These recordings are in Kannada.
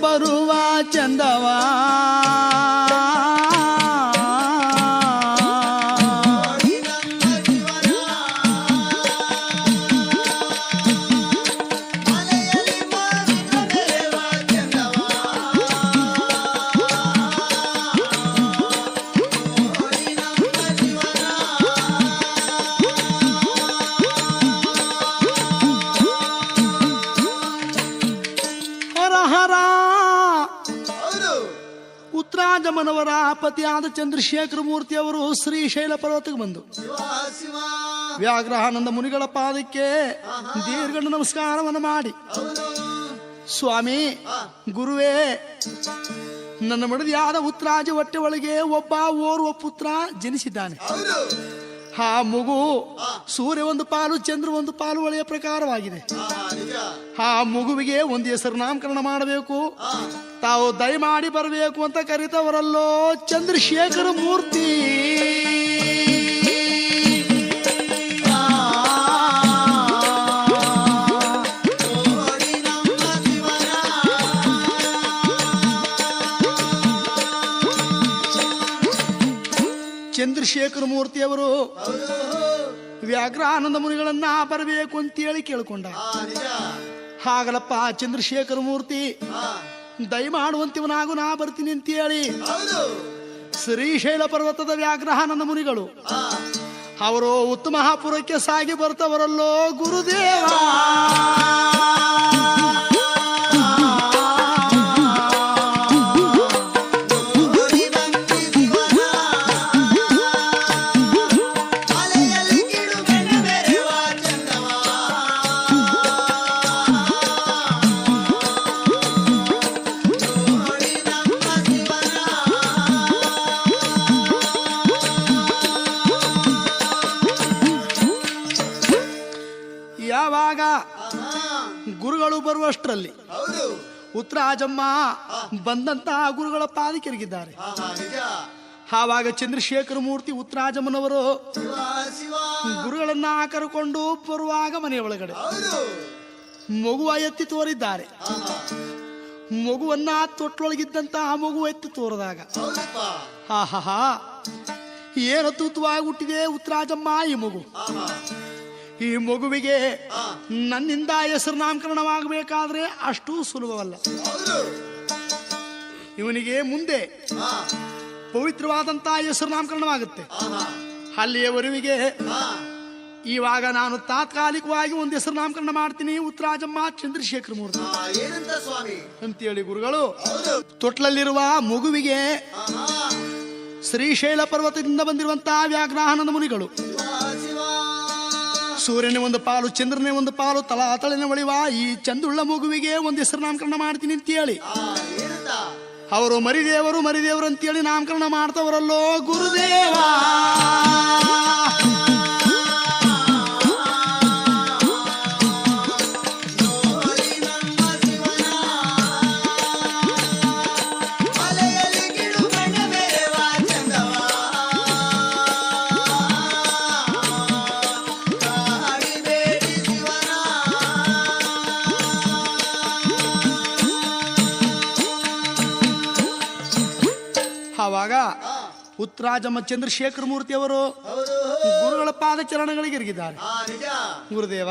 ಬರುವ ಚಂದವಾ ಉತ್ತರಾಜಮ್ಮನವರ ಪತಿಯಾದ ಚಂದ್ರಶೇಖರ ಮೂರ್ತಿ ಅವರು ಶ್ರೀಶೈಲ ಪರ್ವತಕ್ಕೆ ಬಂದು ವ್ಯಾಘ್ರಾನಂದ ಮುನಿಗಳ ಪಾದಕ್ಕೆ ದೀರ್ಘ ನಮಸ್ಕಾರವನ್ನು ಮಾಡಿ, ಸ್ವಾಮಿ ಗುರುವೇ, ನನ್ನ ಮಡದಿಯಾದ ಉತ್ತರಾಜ ಹೊಟ್ಟೆ ಒಳಗೆ ಓರ್ವ ಪುತ್ರ ಜನಿಸಿದ್ದಾನೆ. ಆ ಮಗು ಸೂರ್ಯ ಒಂದು ಪಾಲು ಚಂದ್ರ ಒಂದು ಪಾಲು ಒಳೆಯ ಪ್ರಕಾರವಾಗಿದೆ. ಆ ಮಗುವಿಗೆ ಒಂದು ಹೆಸರು ನಾಮಕರಣ ಮಾಡಬೇಕು, ತಾವು ದಯಮಾಡಿ ಬರಬೇಕು ಅಂತ ಕರೀತವರಲ್ಲೋ ಚಂದ್ರಶೇಖರ ಮೂರ್ತಿ. ಚಂದ್ರಶೇಖರ ಮೂರ್ತಿಯವರು ವ್ಯಾಘ್ರಾನಂದ ಮುನಿಗಳನ್ನ ಬರಬೇಕು ಅಂತೇಳಿ ಕೇಳಿಕೊಂಡ. ಹಾಗಲಪ್ಪ ಚಂದ್ರಶೇಖರ ಮೂರ್ತಿ ದಯಮಾಡುವಂತಿವನಾಗು, ನಾ ಬರ್ತೀನಿ ಅಂತೇಳಿ ಶ್ರೀಶೈಲ ಪರ್ವತದ ವ್ಯಾಘ್ರಾನಂದ ಮುನಿಗಳು ಅವರು ಉತ್ತಮಹಾಪುರಕ್ಕೆ ಸಾಗಿ ಬರ್ತವರಲ್ಲೋ ಗುರುದೇವ. ಯಾವಾಗ ಗುರುಗಳು ಬರುವಷ್ಟರಲ್ಲಿ ಉತ್ತರಾಜಮ್ಮ ಬಂದಂತಹ ಗುರುಗಳ ಪಾದಕ್ಕೆರಗಿದ್ದಾರೆ. ಆವಾಗ ಚಂದ್ರಶೇಖರ ಮೂರ್ತಿ ಉತ್ತರಾಜಮ್ಮನವರು ಗುರುಗಳನ್ನ ಕರೆಕೊಂಡು ಬರುವಾಗ ಮನೆಯ ಒಳಗಡೆ ಮಗುವ ಎತ್ತಿ ತೋರಿದ್ದಾರೆ. ಮಗುವನ್ನ ತೊಟ್ಟೊಳಗಿದ್ದಂತಹ ಮಗು ಎತ್ತಿ ತೋರಿದಾಗ ಹಾ ಏನು ತೂತವಾಗಿ ಹುಟ್ಟಿದೆ ಉತ್ತರಾಜಮ್ಮ ಈ ಮಗು. ಈ ಮಗುವಿಗೆ ನನ್ನಿಂದ ಹೆಸರು ನಾಮಕರಣವಾಗಬೇಕಾದ್ರೆ ಅಷ್ಟು ಸುಲಭವಲ್ಲ. ಇವನಿಗೆ ಮುಂದೆ ಪವಿತ್ರವಾದಂತಹ ಹೆಸರು ನಾಮಕರಣವಾಗುತ್ತೆ. ಅಲ್ಲಿಯವರೆವಿಗೆ ಇವಾಗ ನಾನು ತಾತ್ಕಾಲಿಕವಾಗಿ ಒಂದು ಹೆಸರು ನಾಮಕರಣ ಮಾಡ್ತೀನಿ, ಉತ್ತರಾಜಮ್ಮ ಚಂದ್ರಶೇಖರ ಮೂರ್ತಿ ಅಂತೇಳಿ ಗುರುಗಳು ತೊಟ್ಲಲ್ಲಿರುವ ಮಗುವಿಗೆ ಶ್ರೀಶೈಲ ಪರ್ವತದಿಂದ ಬಂದಿರುವಂತಹ ವ್ಯಾಘ್ರಾನಂದ ಮುನಿಗಳು ಸೂರ್ಯನೇ ಒಂದು ಪಾಲು ಚಂದ್ರನೇ ಒಂದು ಪಾಲು ತಳನ ಒಳಿವ ಈ ಚಂದುಳ್ಳ ಮಗುವಿಗೆ ಒಂದು ಹೆಸರು ನಾಮಕರಣ ಮಾಡ್ತೀನಿ ಅಂತೇಳಿ ಅವರು ಮರಿದೇವರು ಅಂತೇಳಿ ನಾಮಕರಣ ಮಾಡ್ತವರಲ್ಲೋ ಗುರುದೇವ. ಆವಾಗ ಉತ್ತರಾಜಮ್ಮ ಚಂದ್ರಶೇಖರ ಮೂರ್ತಿ ಅವರು ಗುರುಗಳ ಪಾದ ಚರಣಗಳಿಗೆ ಎರಗಿದ್ದಾರೆ. ಗುರುದೇವ,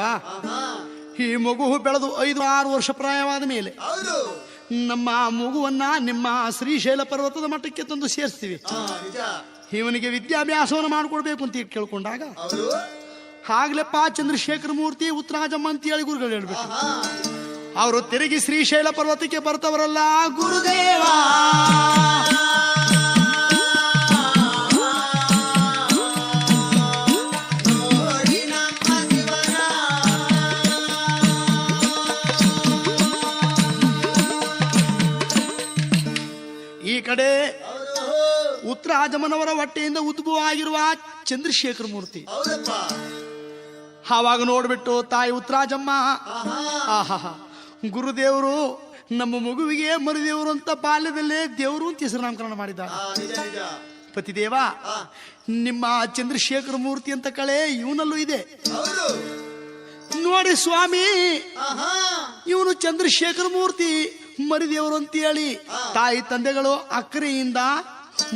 ಈ ಮಗು ಬೆಳೆದು 5-6 ವರ್ಷ ಪ್ರಾಯವಾದ ಮೇಲೆ ನಮ್ಮ ಮಗುವನ್ನ ನಿಮ್ಮ ಶ್ರೀಶೈಲ ಪರ್ವತದ ಮಟ್ಟಕ್ಕೆ ತಂದು ಸೇರಿಸ್ತೀವಿ, ಇವನಿಗೆ ವಿದ್ಯಾಭ್ಯಾಸವನ್ನು ಮಾಡಿಕೊಡ್ಬೇಕು ಅಂತ ಕೇಳ್ಕೊಂಡಾಗ ಆಗ್ಲೆಪ್ಪ ಚಂದ್ರಶೇಖರ ಮೂರ್ತಿ ಉತ್ತರಾಜಮ್ಮ ಅಂತ ಹೇಳಿ ಗುರುಗಳು ಹೇಳ್ಬೇಕು. ಅವರು ತಿರುಗಿ ಶ್ರೀಶೈಲ ಪರ್ವತಕ್ಕೆ ಬರ್ತವರಲ್ಲ ಗುರುದೇವ. ಈ ಕಡೆ ಉತ್ತರಾಜಮ್ಮನವರ ಹೊಟ್ಟೆಯಿಂದ ಉದ್ಭವ ಆಗಿರುವ ಚಂದ್ರಶೇಖರ ಮೂರ್ತಿ ಆವಾಗ ನೋಡ್ಬಿಟ್ಟು ತಾಯಿ ಉತ್ತರಾಜಮ್ಮ ಗುರುದೇವರು ನಮ್ಮ ಮಗುವಿಗೆ ಮರಿದೇವರು ಅಂತ ಬಾಲ್ಯದಲ್ಲೇ ದೇವರು ಅಂತ ಹೆಸರು ನಾಮಕರಣ ಮಾಡಿದ್ದಾರೆ. ಪತಿದೇವ, ನಿಮ್ಮ ಚಂದ್ರಶೇಖರ ಮೂರ್ತಿ ಅಂತ ಕಳೆ ಇವನಲ್ಲೂ ಇದೆ ನೋಡಿ ಸ್ವಾಮಿ. ಇವನು ಚಂದ್ರಶೇಖರ ಮೂರ್ತಿ ಮರಿದೇವರು ಅಂತೇಳಿ ತಾಯಿ ತಂದೆಗಳು ಅಕ್ಕರೆಯಿಂದ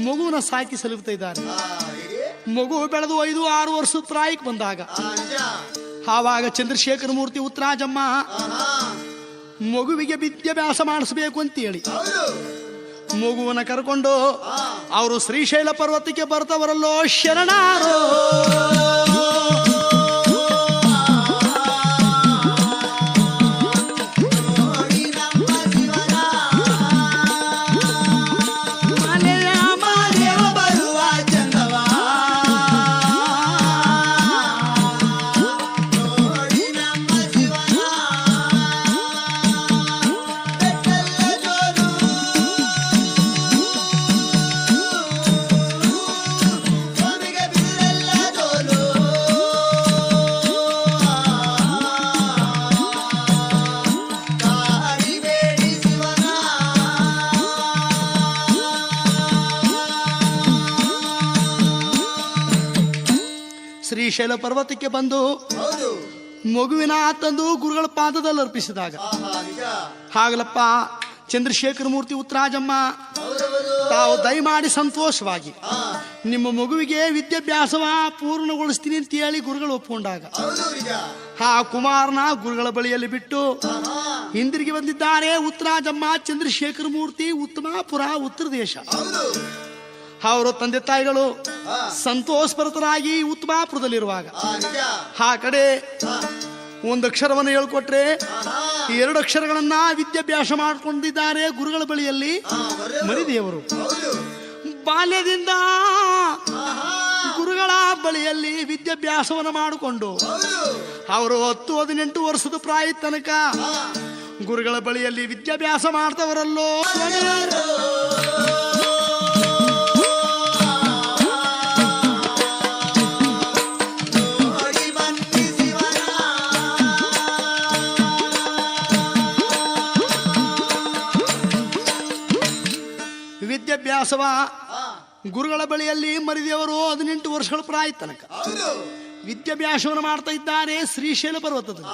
ಮಗುವನ್ನ ಸಾಕಿ ಸಲುಹುತ್ತಾ ಇದ್ದಾರೆ. ಮಗು ಬೆಳೆದು 5-6 ವರ್ಷದ ಪ್ರಾಯಕ್ಕೆ ಬಂದಾಗ ಆವಾಗ ಚಂದ್ರಶೇಖರ ಮೂರ್ತಿ ಉತ್ತರಾಜಮ್ಮ ಮಗುವಿಗೆ ವಿದ್ಯಾಭ್ಯಾಸ ಮಾಡಿಸಬೇಕು ಅಂತೇಳಿ ಮಗುವನ್ನ ಕರ್ಕೊಂಡು ಅವರು ಶ್ರೀಶೈಲ ಪರ್ವತಕ್ಕೆ ಬರ್ತವರಲ್ಲೋ ಶರಣಾರೋ. ಶ್ರೀಶೈಲ ಪರ್ವತಕ್ಕೆ ಬಂದು ಮಗುವಿನ ತಂದು ಗುರುಗಳ ಪಾದದಲ್ಲಿ ಅರ್ಪಿಸಿದಾಗ ಹಾಗಲಪ್ಪ ಚಂದ್ರಶೇಖರ ಮೂರ್ತಿ ಉತ್ತರಾಜಮ್ಮ ತಾವು ದಯಮಾಡಿ ಸಂತೋಷವಾಗಿ ನಿಮ್ಮ ಮಗುವಿಗೆ ವಿದ್ಯಾಭ್ಯಾಸವ ಪೂರ್ಣಗೊಳಿಸ್ತೀನಿ ಅಂತ ಹೇಳಿ ಗುರುಗಳು ಒಪ್ಪಿಕೊಂಡಾಗ ಆ ಕುಮಾರನ ಗುರುಗಳ ಬಳಿಯಲ್ಲಿ ಬಿಟ್ಟು ಹಿಂದಿರುಗಿ ಬಂದಿದ್ದಾರೆ ಉತ್ತರಾಜಮ್ಮ ಚಂದ್ರಶೇಖರ ಮೂರ್ತಿ ಉತ್ತಮಾಪುರ ಉತ್ತರ ದೇಶ. ಅವರು ತಂದೆ ತಾಯಿಗಳು ಸಂತೋಷಭರಿತರಾಗಿ ಉತ್ತಮಾಪುರದಲ್ಲಿರುವಾಗ ಆ ಕಡೆ ಒಂದು ಅಕ್ಷರವನ್ನು ಹೇಳ್ಕೊಟ್ರೆ 2 ಅಕ್ಷರಗಳನ್ನ ವಿದ್ಯಾಭ್ಯಾಸ ಮಾಡಿಕೊಂಡಿದ್ದಾರೆ ಗುರುಗಳ ಬಳಿಯಲ್ಲಿ ಮರಿದೇವರು. ಬಾಲ್ಯದಿಂದ ಗುರುಗಳ ಬಳಿಯಲ್ಲಿ ವಿದ್ಯಾಭ್ಯಾಸವನ್ನು ಮಾಡಿಕೊಂಡು ಅವರು 10-18 ವರ್ಷದ ಪ್ರಾಯ ತನಕ ಗುರುಗಳ ಬಳಿಯಲ್ಲಿ ವಿದ್ಯಾಭ್ಯಾಸ ಮಾಡ್ತವರಲ್ಲೋ. ವಿದ್ಯಾಭ್ಯಾಸವ ಗುರುಗಳ ಬಳಿಯಲ್ಲಿ ಮರಿದೇವರು 18 ವರ್ಷಗಳ ಪ್ರಾಯ ತನಕ ವಿದ್ಯಾಭ್ಯಾಸವನ್ನು ಮಾಡ್ತಾ ಇದ್ದಾರೆ ಶ್ರೀಶೈಲ ಪರ್ವತದಲ್ಲಿ.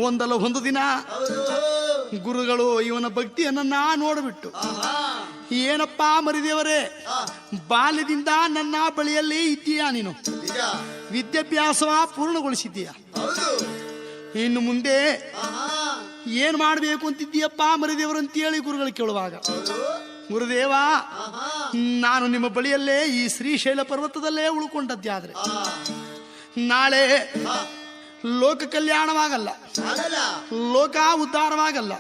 ಒಂದಲ್ಲ ಒಂದು ದಿನ ಗುರುಗಳು ಇವನ ಭಕ್ತಿಯನ್ನ ನೋಡಿಬಿಟ್ಟು, ಏನಪ್ಪ ಮರಿದೇವರೇ, ಬಾಲ್ಯದಿಂದ ನನ್ನ ಬಳಿಯಲ್ಲಿ ಇದ್ದೀಯಾ, ನೀನು ವಿದ್ಯಾಭ್ಯಾಸವ ಪೂರ್ಣಗೊಳಿಸಿದ್ದೀಯ, ಇನ್ನು ಮುಂದೆ ಏನ್ ಮಾಡ್ಬೇಕು ಅಂತಿದ್ದೀಯಪ್ಪ ಮರಿದೇವರು ಅಂತೇಳಿ ಗುರುಗಳು ಕೇಳುವಾಗ, ಗುರುದೇವ, ನಾನು ನಿಮ್ಮ ಬಳಿಯಲ್ಲೇ ಈ ಶ್ರೀಶೈಲ ಪರ್ವತದಲ್ಲೇ ಉಳ್ಕೊಂಡದ್ದಾದ್ರೆ ನಾಳೆ ಲೋಕ ಕಲ್ಯಾಣವಾಗಲ್ಲ, ಲೋಕ ಉದ್ಧಾರವಾಗಲ್ಲ.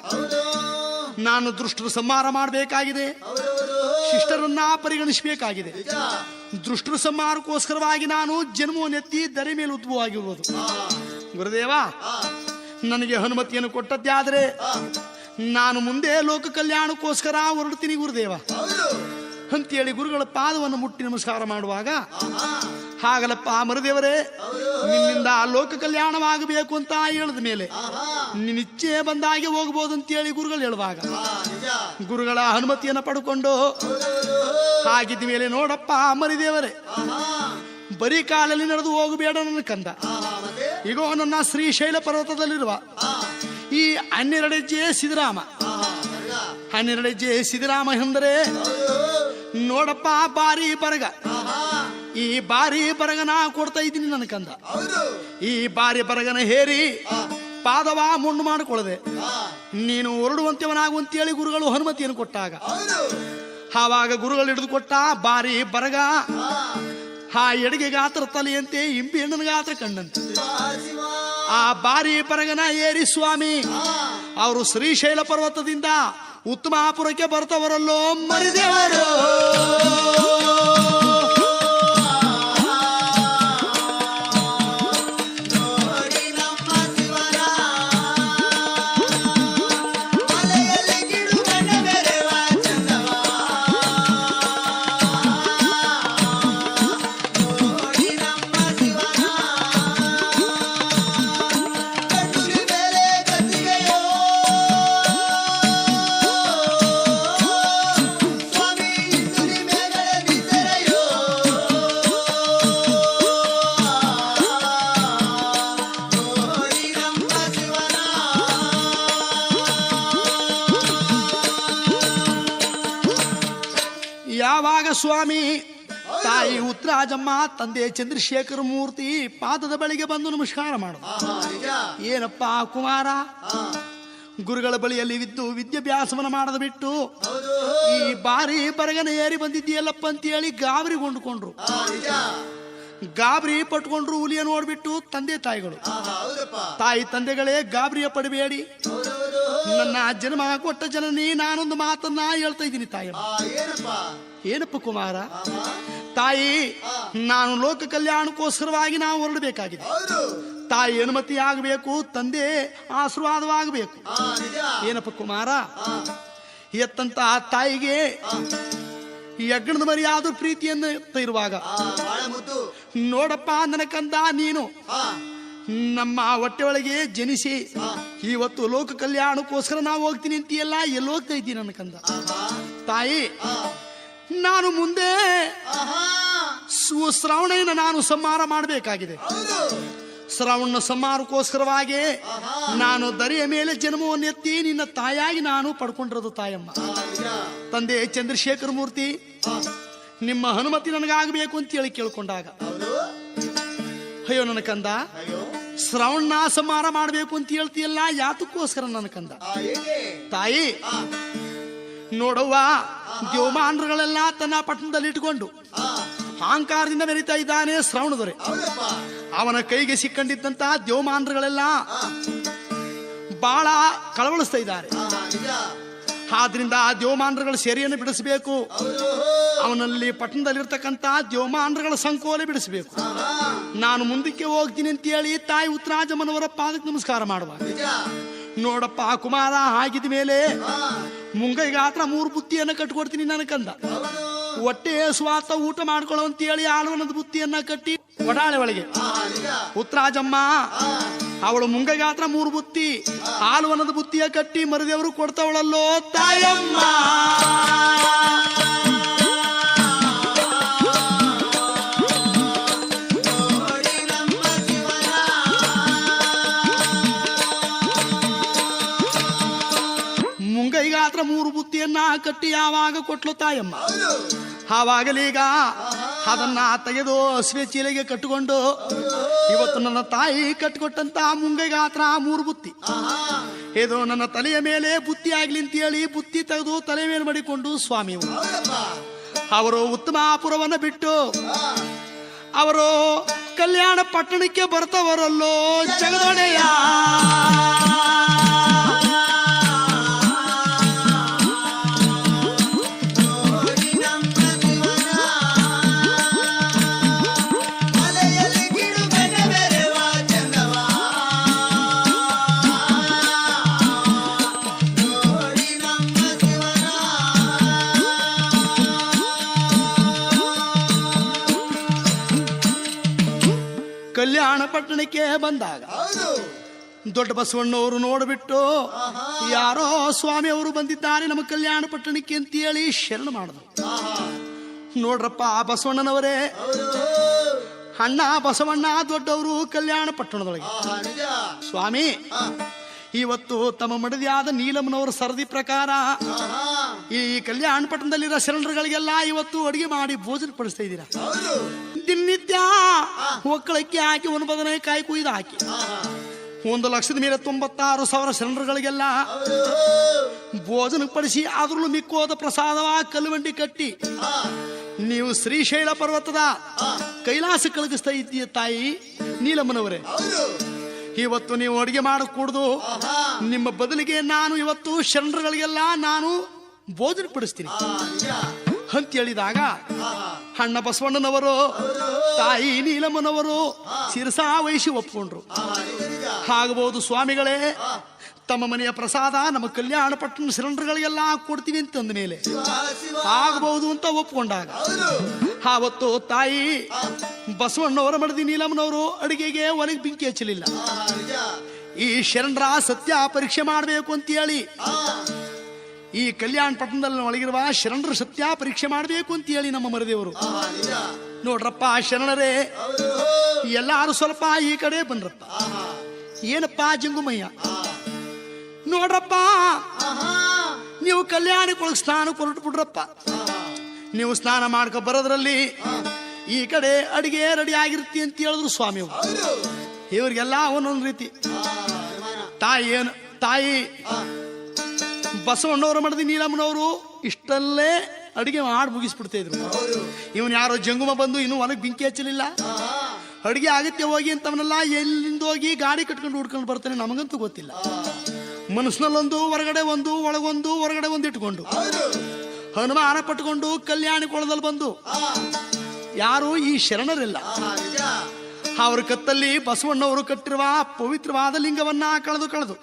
ನಾನು ದುಷ್ಟರ ಸಂಹಾರ ಮಾಡಬೇಕಾಗಿದೆ, ಶಿಷ್ಟರನ್ನ ಪರಿಗಣಿಸಬೇಕಾಗಿದೆ. ದುಷ್ಟರ ಸಂಹಾರಕ್ಕೋಸ್ಕರವಾಗಿ ನಾನು ಜನ್ಮವನ್ನೆತ್ತಿ ದರೆ ಮೇಲೆ ಉದ್ಭವ ಆಗಿರುವುದು. ಗುರುದೇವ, ನನಗೆ ಅನುಮತಿಯನ್ನು ಕೊಟ್ಟದ್ದಾದ್ರೆ ನಾನು ಮುಂದೆ ಲೋಕ ಕಲ್ಯಾಣಕ್ಕೋಸ್ಕರ ಹೊರಡ್ತೀನಿ ಗುರುದೇವ ಅಂತೇಳಿ ಗುರುಗಳ ಪಾದವನ್ನು ಮುಟ್ಟಿ ನಮಸ್ಕಾರ ಮಾಡುವಾಗ, ಹಾಗಲಪ್ಪ ಮರಿದೇವರೇ, ನಿನ್ನಿಂದ ಲೋಕ ಕಲ್ಯಾಣವಾಗಬೇಕು ಅಂತ ಹೇಳಿದ ಮೇಲೆ ನಿನ್ನ ಇಚ್ಛೆ ಬಂದಾಗೆ ಹೋಗಬಹುದು ಅಂತೇಳಿ ಗುರುಗಳು ಹೇಳುವಾಗ ಗುರುಗಳ ಅನುಮತಿಯನ್ನು ಪಡ್ಕೊಂಡು ಹಾಗಿದ್ದ ಮೇಲೆ, ನೋಡಪ್ಪ ಮರಿದೇವರೇ, ಬರೀ ಕಾಲಲ್ಲಿ ನಡೆದು ಹೋಗಬೇಡ ನನ್ನ ಕಂದ. ಈಗ ನನ್ನ ಶ್ರೀಶೈಲ ಪರ್ವತದಲ್ಲಿರುವ ಈ 12 ಹೆಜ್ಜೆ ಸಿದ್ದರಾಮ, 12 ಹೆಜ್ಜೆ ಸಿದ್ದರಾಮ ಎಂದರೆ ನೋಡಪ್ಪ ಬಾರಿ ಬರಗ. ಈ ಬಾರಿ ಬರಗನ ಕೊಡ್ತಾ ಇದ್ದೀನಿ ನನ್ನ ಕಂದ. ಈ ಬಾರಿ ಬರಗನ ಹೇರಿ ಪಾದವ ಮಣ್ಣು ಮಾಡಿಕೊಳ್ಳದೆ ನೀನು ಹೊರಡುವಂತವನಾಗುವಂತೇಳಿ ಗುರುಗಳು ಅನುಮತಿಯನ್ನು ಕೊಟ್ಟಾಗ ಆವಾಗ ಗುರುಗಳು ಹಿಡಿದು ಕೊಟ್ಟ ಬಾರಿ ಬರಗ ಆ ಎಡಗೆ ಗಾತ್ರ ತಲೆಯಂತೆ ಇಂಬಿ ಹೆಣ್ಣನ ಗಾತ್ರ ಕಂಡಂತೆ ಆ ಬಾರಿ ಬರಗನ ಏರಿ ಸ್ವಾಮಿ ಅವರು ಶ್ರೀಶೈಲ ಪರ್ವತದಿಂದ ಉತ್ತಮಾಪುರಕ್ಕೆ ಬರ್ತವರಲ್ಲೋ ಮರಿದೇವರು. ಯಾವಾಗ ಸ್ವಾಮಿ ತಾಯಿ ಉತ್ತರಾಜಮ್ಮ ತಂದೆ ಚಂದ್ರಶೇಖರ ಮೂರ್ತಿ ಪಾದದ ಬಳಿಗೆ ಬಂದು ನಮಸ್ಕಾರ ಮಾಡು. ಏನಪ್ಪ ಕುಮಾರ, ಗುರುಗಳ ಬಳಿಯಲ್ಲಿ ಬಿದ್ದು ವಿದ್ಯಾಭ್ಯಾಸವನ್ನು ಮಾಡದ ಬಿಟ್ಟು ಈ ಬಾರಿ ಬರಗನ ಏರಿ ಬಂದಿದ್ದೀಯಲ್ಲಪ್ಪ ಅಂತ ಹೇಳಿ ಗಾಬರಿ ಕೊಂಡ್ಕೊಂಡ್ರು. ಗಾಬರಿ ಪಟ್ಕೊಂಡ್ರು. ಹುಲಿಯ ನೋಡ್ಬಿಟ್ಟು ತಂದೆ ತಾಯಿಗಳು, ತಾಯಿ ತಂದೆಗಳೇ ಗಾಬರಿಯ ಪಡಬೇಡಿ, ನನ್ನ ಜನ್ಮ ಕೊಟ್ಟ ಜನನಿ ನಾನೊಂದು ಮಾತನ್ನ ಹೇಳ್ತಾ ಇದ್ದೀನಿ ತಾಯಿ. ಏನಪ್ಪ ಕುಮಾರ, ತಾಯಿ ನಾನು ಲೋಕ ಕಲ್ಯಾಣಕ್ಕೋಸ್ಕರವಾಗಿ ನಾವು ಹೊರಡಬೇಕಾಗಿದೆ. ತಾಯಿ ಅನುಮತಿ ಆಗಬೇಕು, ತಂದೆ ಆಶೀರ್ವಾದವಾಗಬೇಕು. ಏನಪ್ಪ ಕುಮಾರ, ಎತ್ತಂತ ತಾಯಿಗೆ ಯಜ್ಞದ ಮರ್ಯಾದ ಪ್ರೀತಿಯನ್ನು ಇರುವಾಗ ನೋಡಪ್ಪ ನನ್ನ ಕಂದ, ನೀನು ನಮ್ಮ ಹೊಟ್ಟೆ ಒಳಗೆ ಜನಿಸಿ ಇವತ್ತು ಲೋಕ ಕಲ್ಯಾಣಕ್ಕೋಸ್ಕರ ನಾವು ಹೋಗ್ತೀನಿ ಅಂತೀಯಲ್ಲ, ಎಲ್ಲಿ ಹೋಗ್ತಾ ಇದ್ದೀನಿ ನನ್ನ ಕಂದ. ತಾಯಿ ನಾನು ಮುಂದೆ ಶ್ರಾವಣನ ನಾನು ಸಂಹಾರ ಮಾಡಬೇಕಾಗಿದೆ. ಶ್ರಾವಣ ಸಂಹಾರಕ್ಕೋಸ್ಕರವಾಗಿ ನಾನು ದರಿಯ ಮೇಲೆ ಜನ್ಮವನ್ನು ಎತ್ತಿ ನಿನ್ನ ತಾಯಾಗಿ ನಾನು ಪಡ್ಕೊಂಡಿರೋದು ತಾಯಮ್ಮ. ತಂದೆ ಚಂದ್ರಶೇಖರ ಮೂರ್ತಿ, ನಿಮ್ಮ ಅನುಮತಿ ನನಗಾಗಬೇಕು ಅಂತ ಹೇಳಿ ಕೇಳ್ಕೊಂಡಾಗ, ಅಯ್ಯೋ ನನ್ನ ಕಂದ, ಶ್ರಾವಣ ಸಂಹಾರ ಮಾಡಬೇಕು ಅಂತ ಹೇಳ್ತೀಯಲ್ಲ, ಯಾತಕ್ಕೋಸ್ಕರ ನನ್ನ ಕಂದ. ತಾಯಿ ನೋಡುವ ದೇವಮಾನರುಗಳೆಲ್ಲ ತನ್ನ ಪಟ್ಟಣದಲ್ಲಿ ಇಟ್ಟುಕೊಂಡು ಅಹಂಕಾರದಿಂದ ಮೆರಿತಾ ಇದ್ದಾನೆ ಶ್ರಾವಣ ದೊರೆ. ಅವನ ಕೈಗೆ ಸಿಕ್ಕಂಡಿದ್ದಂತ ದೇವಮಾನರುಗಳೆಲ್ಲ ಬಹಳ ಕಳವಳಿಸ್ತಾ ಇದ್ದಾರೆ. ಆದ್ರಿಂದ ಆ ದೇವಮಾನರುಗಳ ಸೆರೆಯನ್ನು ಬಿಡಿಸಬೇಕು, ಅವನಲ್ಲಿ ಪಟ್ಟಣದಲ್ಲಿರ್ತಕ್ಕಂಥ ದೇವಮಾನರುಗಳ ಸಂಕೋಲೆ ಬಿಡಿಸಬೇಕು. ನಾನು ಮುಂದಕ್ಕೆ ಹೋಗ್ತೀನಿ ಅಂತ ಹೇಳಿ ತಾಯಿ ಉತ್ತರಾಜಮ್ಮನವರ ಪಾದಕ್ಕೆ ನಮಸ್ಕಾರ ಮಾಡುವ. ನೋಡಪ್ಪ ಕುಮಾರ, ಆಗಿದ ಮೇಲೆ ಮುಂಗೈ ಗಾತ್ರ 3 ಬುತ್ತಿಯನ್ನು ಕಟ್ಕೊಡ್ತೀನಿ ನನ್ನ ಕಂದ. ಹೊಟ್ಟೆ ಸ್ವಾತ ಊಟ ಮಾಡ್ಕೊಳ್ಳೋ ಅಂತ ಹೇಳಿ ಆಳುವನದ ಬುತ್ತಿಯನ್ನ ಕಟ್ಟಿ ಒಡಾಳೆ ಒಳಗೆ ಉತ್ತರಾಜಮ್ಮ ಅವಳು ಮುಂಗೈ ಗಾತ್ರ 3 ಬುತ್ತಿ ಆಳುವನದ ಬುತ್ತಿಯ ಕಟ್ಟಿ ಮರುದೇವರು ಕೊಡ್ತಾವಳಲ್ಲೋ ತಾಯಮ್ಮ. ಮುಂಗೈಗಾತ್ರ 3 ಬುತ್ತಿಯನ್ನ ಕಟ್ಟಿ ಯಾವಾಗ ಕೊಟ್ಲು ತಾಯಮ್ಮ, ಆವಾಗಲೀಗ ಅದನ್ನ ತೆಗೆದು ಹಸಿವೆ ಚೀಲೆಗೆ ಕಟ್ಟಿಕೊಂಡು ಇವತ್ತು ನನ್ನ ತಾಯಿ ಕಟ್ಟಿಕೊಟ್ಟಂತ ಮುಂಗೈಗಾತ್ರ 3 ಬುತ್ತಿ ಇದು ನನ್ನ ತಲೆಯ ಮೇಲೆ ಬುತ್ತಿ ಆಗ್ಲಿ ಅಂತ ಹೇಳಿ ಬುತ್ತಿ ತೆಗೆದು ತಲೆ ಮೇಲೆ ಮಾಡಿಕೊಂಡು ಸ್ವಾಮಿ ಅವರು ಉತ್ತಮಾಪುರವನ್ನ ಬಿಟ್ಟು ಅವರು ಕಲ್ಯಾಣ ಪಟ್ಟಣಕ್ಕೆ ಬರ್ತವರಲ್ಲೋ ಜಗದೊಡೆಯ. ಕಲ್ಯಾಣ ಪಟ್ಟಣಕ್ಕೆ ಬಂದಾಗ ದೊಡ್ಡ ಬಸವಣ್ಣವರು ನೋಡ್ಬಿಟ್ಟು ಯಾರೋ ಸ್ವಾಮಿ ಅವರು ಬಂದಿದ್ದಾರೆ ನಮ್ಮ ಕಲ್ಯಾಣ ಪಟ್ಟಣಕ್ಕೆ ಅಂತ ಹೇಳಿ ಶರಣ ಮಾಡಿದ್ರು. ನೋಡ್ರಪ್ಪ ಆ ಬಸವಣ್ಣನವರೇ, ಅಣ್ಣ ಬಸವಣ್ಣ ದೊಡ್ಡವರು ಕಲ್ಯಾಣ ಪಟ್ಟಣದೊಳಗೆ. ಸ್ವಾಮಿ ಇವತ್ತು ತಮ್ಮ ಮಡದಿಯಾದ ನೀಲಮ್ಮನವರ ಸರದಿ ಪ್ರಕಾರ ಈ ಕಲ್ಯಾಣ ಪಟ್ಟಣದಲ್ಲಿರೋ ಶರಣರುಗಳಿಗೆಲ್ಲ ಇವತ್ತು ಅಡಿಗೆ ಮಾಡಿ ಭೋಜನ ಪಡಿಸ್ತಾ ಇದ್ದೀರಾ. ದಿನನಿತ್ಯ ಒಕ್ಕಳಕ್ಕೆ ಹಾಕಿ 1 ಬದನೆಕಾಯಿ ಕುಯ್ದು ಹಾಕಿ 1,00,000 ಮೇಲೆ 96,000 ಶರಣರುಗಳಿಗೆಲ್ಲ ಭೋಜನ ಪಡಿಸಿ ಅದ್ರಲ್ಲೂ ಮಿಕ್ಕೋದ ಪ್ರಸಾದವ ಕಲ್ಲುವಂಡಿ ಕಟ್ಟಿ ನೀವು ಶ್ರೀಶೈಲ ಪರ್ವತದ ಕೈಲಾಸ ಕಳಗಿಸ್ತಾ ಇದ್ದೀಯ ತಾಯಿ ನೀಲಮ್ಮನವರೇ. ಇವತ್ತು ನೀವು ಅಡಿಗೆ ಮಾಡಕ್ ಕೂಡ್ದು ನಿಮ್ಮ ಬದಲಿಗೆ ನಾನು ಇವತ್ತು ಶರಣರುಗಳಿಗೆಲ್ಲ ನಾನು ಭೋಜನ ಪಡಿಸ್ತೀನಿ ಅಂತ ಹೇಳಿದಾಗ ಅಣ್ಣ ಬಸವಣ್ಣನವರು ತಾಯಿ ನೀಲಮ್ಮನವರು ಶಿರಸಾ ವಹಿಸಿ ಒಪ್ಕೊಂಡ್ರು. ಆಗಬಹುದು ಸ್ವಾಮಿಗಳೇ, ತಮ್ಮ ಮನೆಯ ಪ್ರಸಾದ ನಮ್ಮ ಕಲ್ಯಾಣ ಪಟ್ಟಣ ಶರಣರುಗಳಿಗೆಲ್ಲ ಕೊಡ್ತೀವಿ ಅಂತಂದ ಮೇಲೆ ಆಗಬಹುದು ಅಂತ ಒಪ್ಕೊಂಡಾಗ ಆವತ್ತು ತಾಯಿ ಬಸವಣ್ಣವರ ಮಡದಿ ನೀಲಮ್ಮನವರು ಅಡಿಗೆಗೆ ಒಳಗೆ ಬೆಂಕಿ ಹಚ್ಚಲಿಲ್ಲ. ಈ ಶರಣರ ಸತ್ಯ ಪರೀಕ್ಷೆ ಮಾಡಬೇಕು ಅಂತ ಹೇಳಿ ಈ ಕಲ್ಯಾಣ ಪಟ್ಟಣದಲ್ಲಿ ಒಳಗಿರುವ ಶರಣರ ಸತ್ಯ ಪರೀಕ್ಷೆ ಮಾಡಬೇಕು ಅಂತ ಹೇಳಿ ನಮ್ಮ ಮರದೇವರು ನೋಡ್ರಪ್ಪ ಶರಣರೇ ಎಲ್ಲಾರು ಸ್ವಲ್ಪ ಈ ಕಡೆ ಬನ್ರಪ್ಪ. ಏನಪ್ಪ ಜಂಗುಮಯ್ಯ, ನೋಡ್ರಪ್ಪ ನೀವು ಕಲ್ಯಾಣಕ್ಕೊಳಗೆ ಸ್ನಾನಕ್ಕೆ ಹೊರಟು ಬಿಡ್ರಪ್ಪ. ನೀವು ಸ್ನಾನ ಮಾಡ್ಕೊ ಬರೋದ್ರಲ್ಲಿ ಈ ಕಡೆ ಅಡಿಗೆ ರೆಡಿ ಆಗಿರ್ತಿ ಅಂತ ಹೇಳಿದ್ರು ಸ್ವಾಮಿ. ಇವ್ರಿಗೆಲ್ಲ ಒಂದೊಂದು ರೀತಿ. ತಾಯಿ ಬಸವಣ್ಣವರು ಮಾಡಿದ ನೀಲಮ್ಮನವರು ಇಷ್ಟಲ್ಲೇ ಅಡಿಗೆ ಮಾಡಿ ಮುಗಿಸ್ಬಿಡ್ತಾ ಇದ್ರು. ಇವನ್ ಯಾರೋ ಜಂಗುಮ ಬಂದು ಇನ್ನೂ ಒಳಗೆ ಬೆಂಕಿ ಹಚ್ಚಲಿಲ್ಲ, ಅಡಿಗೆ ಆಗತ್ತೆ ಹೋಗಿ ಅಂತವನ್ನೆಲ್ಲ ಎಲ್ಲಿಂದ ಹೋಗಿ ಗಾಡಿ ಕಟ್ಕೊಂಡು ಹುಡ್ಕೊಂಡು ಬರ್ತಾನೆ ನಮಗಂತೂ ಗೊತ್ತಿಲ್ಲ. ಮನಸ್ಸಿನಲ್ಲೊಂದು ಹೊರಗಡೆ ಒಂದು ಒಳಗೊಂದು ಹೊರಗಡೆ ಒಂದು ಇಟ್ಕೊಂಡು ಹನುಮಾನ ಪಟ್ಕೊಂಡು ಕಲ್ಯಾಣಿ ಕೊಳದಲ್ಲಿ ಬಂದು ಯಾರು ಈ ಶರಣರಿಲ್ಲ. ಅವ್ರ ಕತ್ತಲ್ಲಿ ಬಸವಣ್ಣವರು ಕಟ್ಟಿರುವ ಪವಿತ್ರವಾದ ಲಿಂಗವನ್ನ ಕಳೆದು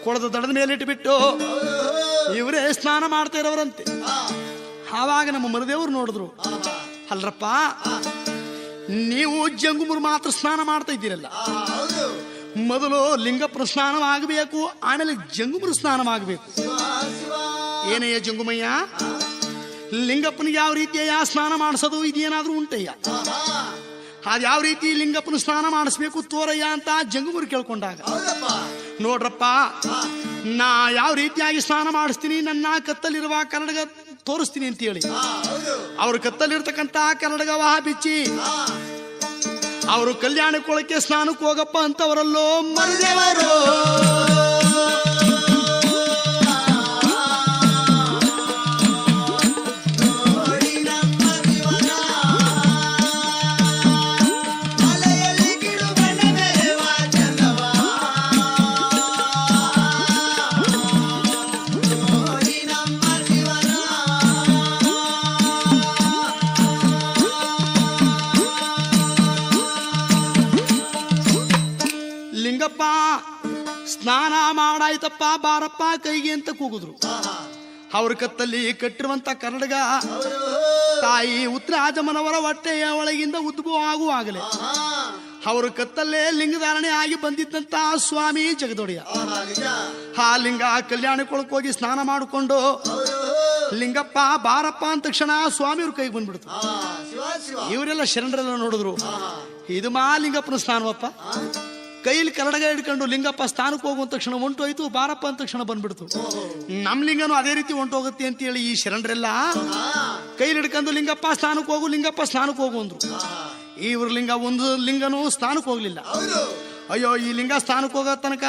ಕೊಳದ ದಡದ ಮೇಲೆ ಇಟ್ಟುಬಿಟ್ಟು ಇವರೇ ಸ್ನಾನ ಮಾಡ್ತಾ ಇರೋರಂತೆ. ಆವಾಗ ನಮ್ಮ ಮರದೇವರು ನೋಡಿದ್ರು, ಅಲ್ರಪ್ಪ ನೀವು ಜಂಗುಮರು ಮಾತ್ರ ಸ್ನಾನ ಮಾಡ್ತಾ ಇದ್ದೀರಲ್ಲ, ಮೊದಲು ಲಿಂಗಪ್ಪನ ಸ್ನಾನವಾಗಬೇಕು, ಆಮೇಲೆ ಜಂಗುಮರು ಸ್ನಾನವಾಗಬೇಕು. ಏನಯ್ಯ ಜಂಗುಮಯ್ಯ, ಲಿಂಗಪ್ಪನಿಗೆ ಯಾವ ರೀತಿಯ ಸ್ನಾನ ಮಾಡಿಸೋದು ಇದೇನಾದ್ರೂ ಉಂಟಯ್ಯ? ಅದ್ ಯಾವ ರೀತಿ ಲಿಂಗಪ್ಪನ ಸ್ನಾನ ಮಾಡಿಸ್ಬೇಕು ತೋರಯ್ಯ ಅಂತ ಜಂಗುಮರು ಕೇಳ್ಕೊಂಡಾಗ, ನೋಡ್ರಪ್ಪ ನಾ ಯಾವ ರೀತಿಯಾಗಿ ಸ್ನಾನ ಮಾಡಿಸ್ತೀನಿ, ನನ್ನ ಕತ್ತಲಿರುವ ಕನ್ನಡಗ ತೋರಿಸ್ತೀನಿ ಅಂತ ಹೇಳಿ ಅವ್ರ ಕತ್ತಲಿರ್ತಕ್ಕಂತ ಕನ್ನಡಗವ ಬಿಚ್ಚಿ ಅವರು ಕಲ್ಯಾಣ ಕೊಳಕ್ಕೆ ಸ್ನಾನಕ್ಕೆ ಹೋಗಪ್ಪ ಅಂತವರಲ್ಲೋ ಮರದೇವರು. ಸ್ನಾನ ಮಾಡಾಯ್ತಪ್ಪ ಬಾರಪ್ಪ ಕೈಗೆ ಅಂತ ಕೂಗಿದ್ರು. ಅವ್ರ ಕತ್ತಲ್ಲಿ ಕಟ್ಟಿರುವಂತ ಕನ್ನಡಗ ತಾಯಿ ಉತ್ತರಾಜಮ್ಮನವರ ಹೊಟ್ಟೆಯ ಒಳಗಿಂದ ಉದ್ಭವ ಆಗುವಾಗಲೇ ಅವ್ರ ಕತ್ತಲ್ಲೇ ಲಿಂಗಧಾರಣೆ ಆಗಿ ಬಂದಿದ್ದಂತ ಸ್ವಾಮಿ ಜಗದೊಡೆಯ ಆ ಲಿಂಗ ಕಲ್ಯಾಣ ಕೊಳಕ್ಕೆ ಹೋಗಿ ಸ್ನಾನ ಮಾಡಿಕೊಂಡು ಲಿಂಗಪ್ಪ ಬಾರಪ್ಪ ಅಂದ ತಕ್ಷಣ ಸ್ವಾಮಿ ಅವ್ರ ಕೈಗೆ ಬಂದ್ಬಿಡ್ತು. ಇವರೆಲ್ಲ ಶರಣರೆಲ್ಲ ನೋಡಿದ್ರು, ಇದು ಲಿಂಗಪ್ಪನ ಸ್ನಾನವಪ್ಪ. ಕೈಲಿ ಕನ್ನಡಗ ಹಿಡ್ಕೊಂಡು ಲಿಂಗಪ್ಪ ಸ್ಥಾನಕ್ಕೆ ಹೋಗುವ ತಕ್ಷಣ ಹೊಂಟೋಯ್ತು, ಬಾರಪ್ಪ ಅಂದ ತಕ್ಷಣ ಬಂದ್ಬಿಡ್ತು. ನಮ್ ಲಿಂಗನು ಅದೇ ರೀತಿ ಹೊಂಟೋಗುತ್ತೆ ಅಂತ ಹೇಳಿ ಈ ಶರಣರೆಲ್ಲ ಕೈಲಿ ಹಿಡ್ಕೊಂಡು ಲಿಂಗಪ್ಪ ಸ್ಥಾನಕ್ಕೆ ಹೋಗು, ಲಿಂಗಪ್ಪ ಸ್ಥಾನಕ್ಕೆ ಹೋಗು ಅಂದ್ರು. ಇವ್ರ ಲಿಂಗ ಒಂದು ಲಿಂಗನು ಸ್ಥಾನಕ್ಕೆ ಹೋಗ್ಲಿಲ್ಲ. ಅಯ್ಯೋ ಈ ಲಿಂಗ ಸ್ಥಾನಕ್ಕೆ ಹೋಗೋ ತನಕ